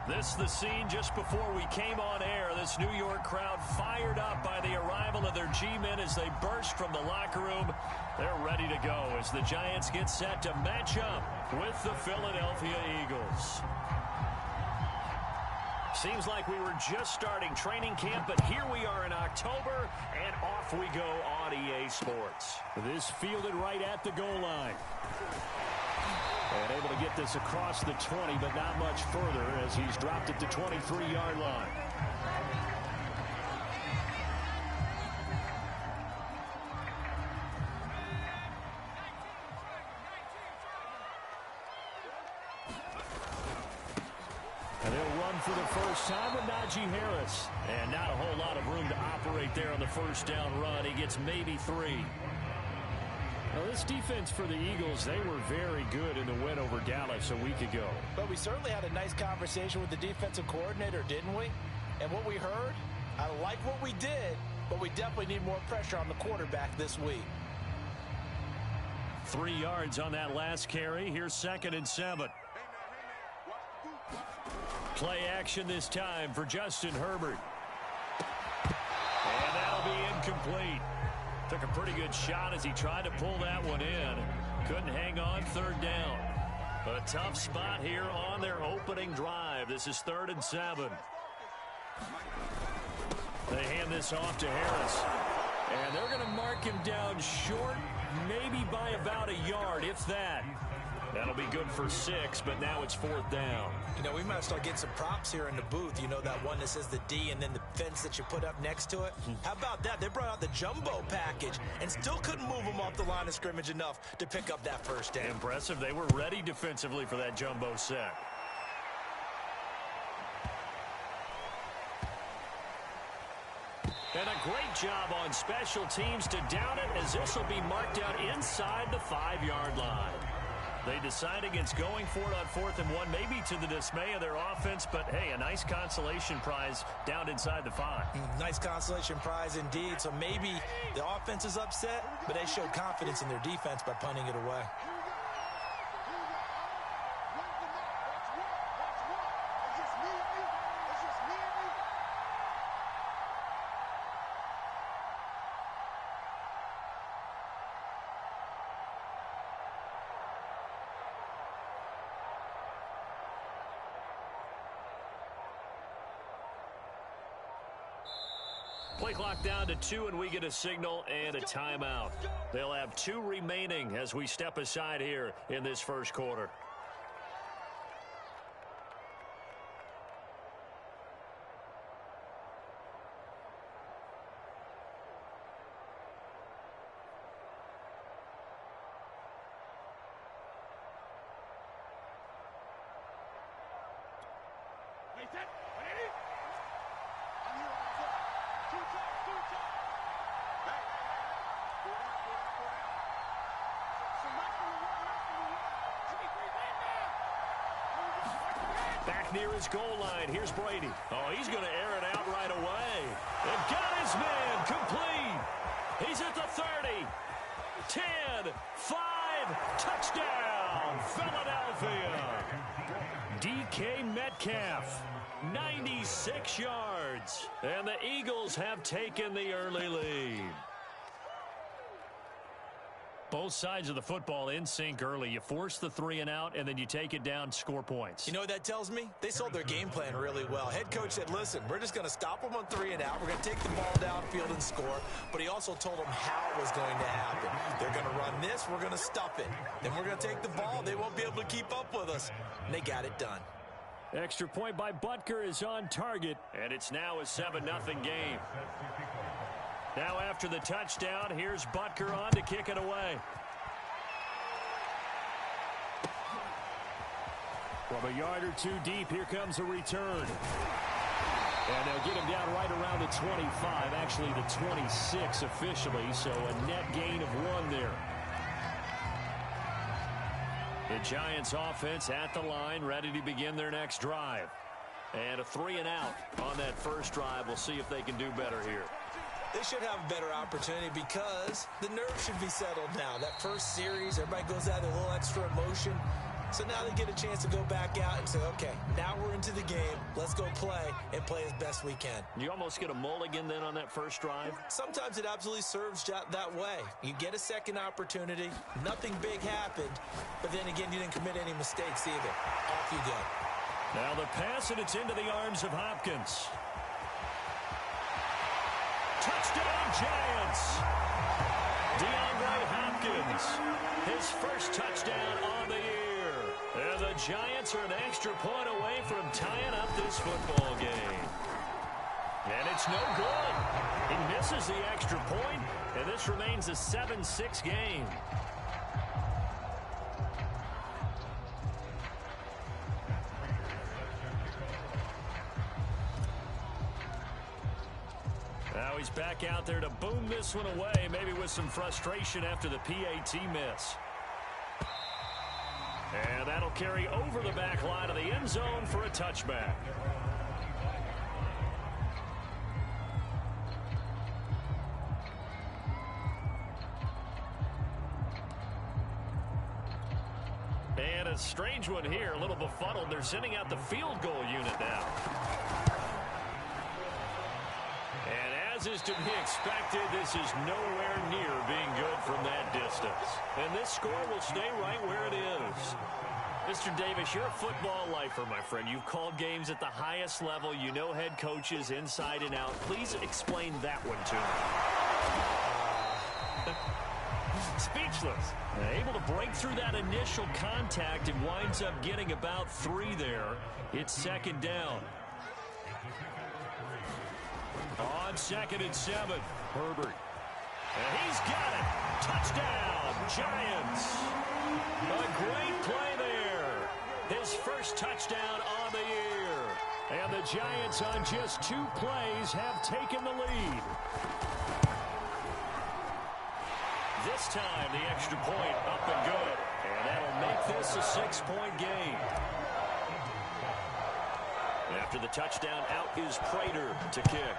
This is the scene just before we came on air. This New York crowd fired up by the arrival of their G-men as they burst from the locker room. They're ready to go as the Giants get set to match up with the Philadelphia Eagles. Seems like we were just starting training camp, but here we are in October, and off we go on EA Sports. This fielded right at the goal line. And able to get this across the 20, but not much further as he's dropped it to 23-yard line. And they'll run for the first time with Najee Harris. And not a whole lot of room to operate there on the first down run. He gets maybe 3. Now, this defense for the Eagles, they were very good in the win over Dallas a week ago. But we certainly had a nice conversation with the defensive coordinator, didn't we? And what we heard, I like what we did, but we definitely need more pressure on the quarterback this week. 3 yards on that last carry. Here's 2nd and 7. Play action this time for Justin Herbert. And that'll be incomplete. Took a pretty good shot as he tried to pull that one in. Couldn't hang on 3rd down. A tough spot here on their opening drive. This is 3rd and 7. They hand this off to Harris. And they're going to mark him down short, maybe by about a yard, if that. That'll be good for 6, but now it's 4th down. You know, we might start getting some props here in the booth. You know, that one that says the D and then the fence that you put up next to it? How about that? They brought out the jumbo package and still couldn't move them off the line of scrimmage enough to pick up that first down. Impressive. They were ready defensively for that jumbo set. And a great job on special teams to down it, as this will be marked out inside the 5-yard line. They decide against going for it on 4th and 1, maybe to the dismay of their offense, but hey, a nice consolation prize down inside the 5. Nice consolation prize indeed. So maybe the offense is upset, but they showed confidence in their defense by punting it away. Play clock down to 2, and we get a signal and a timeout. They'll have 2 remaining as we step aside here in this first quarter. Back near his goal line. Here's Brady. Oh, he's going to air it out right away. They've got his man complete. He's at the 30. 10, 5, touchdown, Philadelphia. DK Metcalf, 96 yards. And the Eagles have taken the early lead. Both sides of the football in sync early. You force the 3 and out, and then you take it down, score points. You know what that tells me? They sold their game plan really well. Head coach said, listen, we're just going to stop them on 3 and out. We're going to take the ball downfield and score. But he also told them how it was going to happen. They're going to run this. We're going to stuff it. Then we're going to take the ball. They won't be able to keep up with us. And they got it done. Extra point by Butker is on target, and it's now a 7-0 game. Now after the touchdown, here's Butker on to kick it away. From a yard or 2 deep, here comes a return. And they'll get him down right around the 25, actually the 26 officially, so a net gain of 1 there. The Giants offense at the line, ready to begin their next drive. And a 3 and out on that first drive. We'll see if they can do better here. They should have a better opportunity because the nerves should be settled now. That first series, everybody goes out with a little extra emotion. So now they get a chance to go back out and say, okay, now we're into the game. Let's go play and play as best we can. You almost get a mulligan then on that first drive? Sometimes it absolutely serves that way. You get a second opportunity. Nothing big happened. But then again, you didn't commit any mistakes either. Off you go. Now the pass, and it's into the arms of Hopkins. Touchdown, Giants! DeAndre Hopkins, his first touchdown on the year. And the Giants are an extra point away from tying up this football game. And it's no good. He misses the extra point, and this remains a 7-6 game. Now he's back out there to boom this one away, maybe with some frustration after the PAT miss. And that'll carry over the back line of the end zone for a touchback. And a strange one here, a little befuddled. They're sending out the field goal unit now. And as is to be expected, this is nowhere near being good from that distance. And this score will stay right where it is. Mr. Davis, you're a football lifer, my friend. You've called games at the highest level. You know head coaches inside and out. Please explain that one to me. Speechless. Able to break through that initial contact and winds up getting about 3 there. It's second down. On 2nd and 7, Herbert. And he's got it. Touchdown, Giants. A great play there. His first touchdown on the year. And the Giants on just 2 plays have taken the lead. This time, the extra point up and good. And that'll make this a 6-point game. After the touchdown, out is Prater to kick.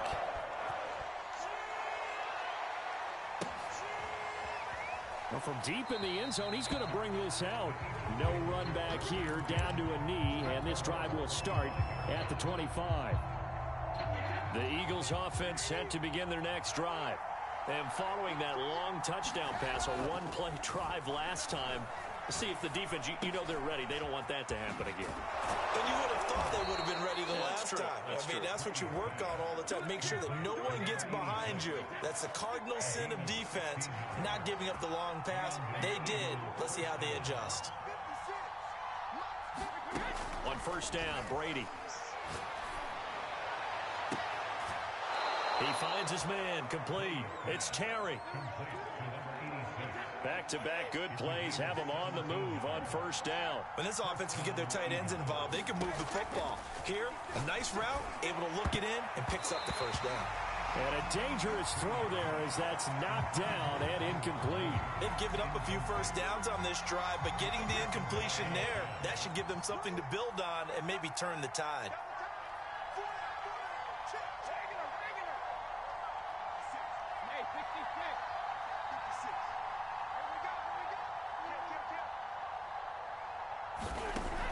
Well, from deep in the end zone, he's going to bring this out. No run back here, down to a knee, and this drive will start at the 25. The Eagles offense set to begin their next drive. And following that long touchdown pass, a one-play drive last time, see if the defense, you know they're ready. They don't want that to happen again. And you would have thought they would have been ready the last time. I mean, that's what you work on all the time. Make sure that no one gets behind you. That's the cardinal sin of defense, not giving up the long pass. They did. Let's see how they adjust. On first down, Brady. He finds his man, complete. It's Terry. Back-to-back good plays have them on the move on first down. When this offense can get their tight ends involved, they can move the football. Here, a nice route, able to look it in, and picks up the first down. And a dangerous throw there as that's knocked down and incomplete. They've given up a few first downs on this drive, but getting the incompletion there, that should give them something to build on and maybe turn the tide.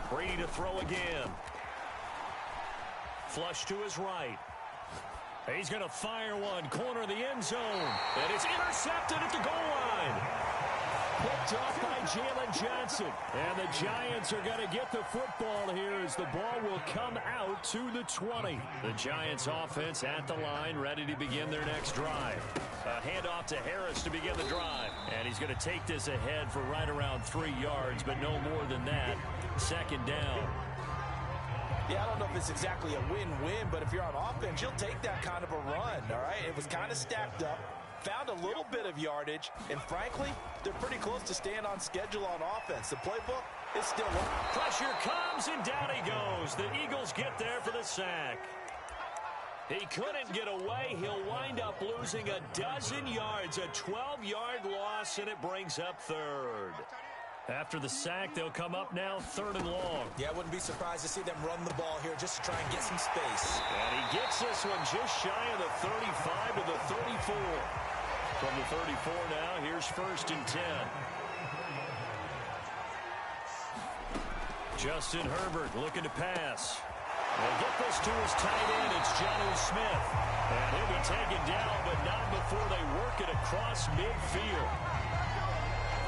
Brady to throw again. Flush to his right. He's going to fire one. Corner of the end zone. And it's intercepted at the goal line. Picked off by Jalen Johnson. And the Giants are going to get the football here as the ball will come out to the 20. The Giants offense at the line, ready to begin their next drive. A handoff to Harris to begin the drive. And he's going to take this ahead for right around 3 yards, but no more than that. Second down. Yeah, I don't know if it's exactly a win-win, but if you're on offense, you'll take that kind of a run, all right? It was kind of stacked up, found a little bit of yardage, and frankly, they're pretty close to staying on schedule on offense. The playbook is still on. Pressure comes, and down he goes. The Eagles get there for the sack. He couldn't get away. He'll wind up losing 12 yards, a 12-yard loss, and it brings up third. After the sack, they'll come up now 3rd and long. Yeah, I wouldn't be surprised to see them run the ball here just to try and get some space. And he gets this one just shy of the 35 to the 34. From the 34 now, here's 1st and 10. Justin Herbert looking to pass. They'll get this to his tight end. It's Jonnu Smith. And he'll be taken down, but not before they work it across midfield.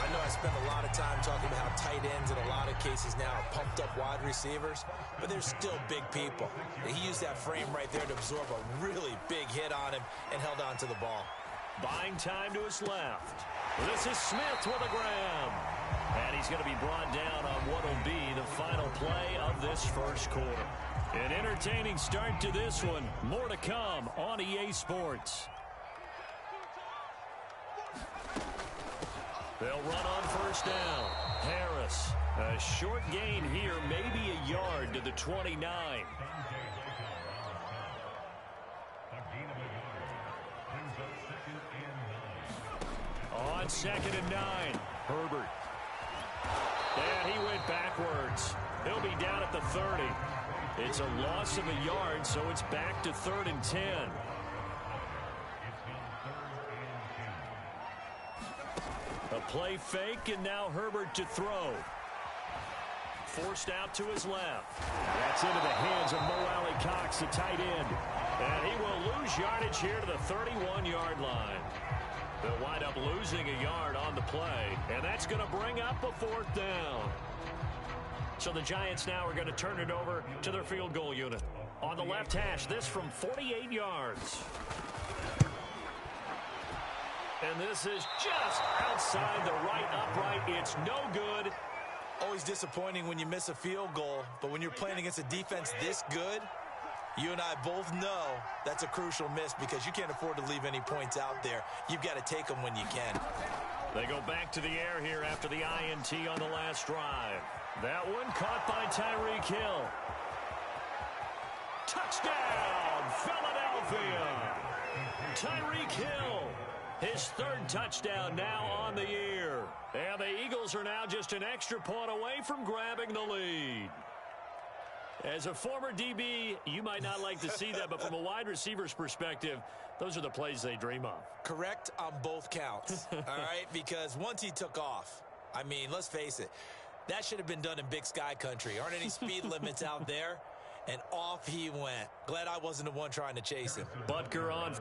I know I spend a lot of time talking about how tight ends in a lot of cases now are pumped up wide receivers, but they're still big people. He used that frame right there to absorb a really big hit on him and held on to the ball. Buying time to his left. This is Smith with a grab. And he's going to be brought down on what will be the final play of this first quarter. An entertaining start to this one. More to come on EA Sports. They'll run on 1st down. Harris, a short gain here, maybe a yard to the 29. On 2nd and 9, Herbert. And he went backwards. He'll be down at the 30. It's a loss of a yard, so it's back to 3rd and 10. A play fake, and now Herbert to throw. Forced out to his left. That's into the hands of Mo Alley-Cox, the tight end. And he will lose yardage here to the 31-yard line. They'll wind up losing a yard on the play, and that's going to bring up a 4th down. So the Giants now are going to turn it over to their field goal unit. On the left hash, this from 48 yards. And this is just outside the right upright. It's no good. Always disappointing when you miss a field goal, but when you're playing against a defense this good, you and I both know that's a crucial miss because you can't afford to leave any points out there. You've got to take them when you can. They go back to the air here after the INT on the last drive. That one caught by Tyreek Hill. Touchdown, Philadelphia. Tyreek Hill, his 3rd touchdown now on the year. And the Eagles are now just an extra point away from grabbing the lead. As a former DB, you might not like to see that, but from a wide receiver's perspective, those are the plays they dream of. Correct on both counts, all right? Because once he took off, I mean, let's face it, that should have been done in Big Sky country. Aren't any speed limits out there? And off he went. Glad I wasn't the one trying to chase him. Butker on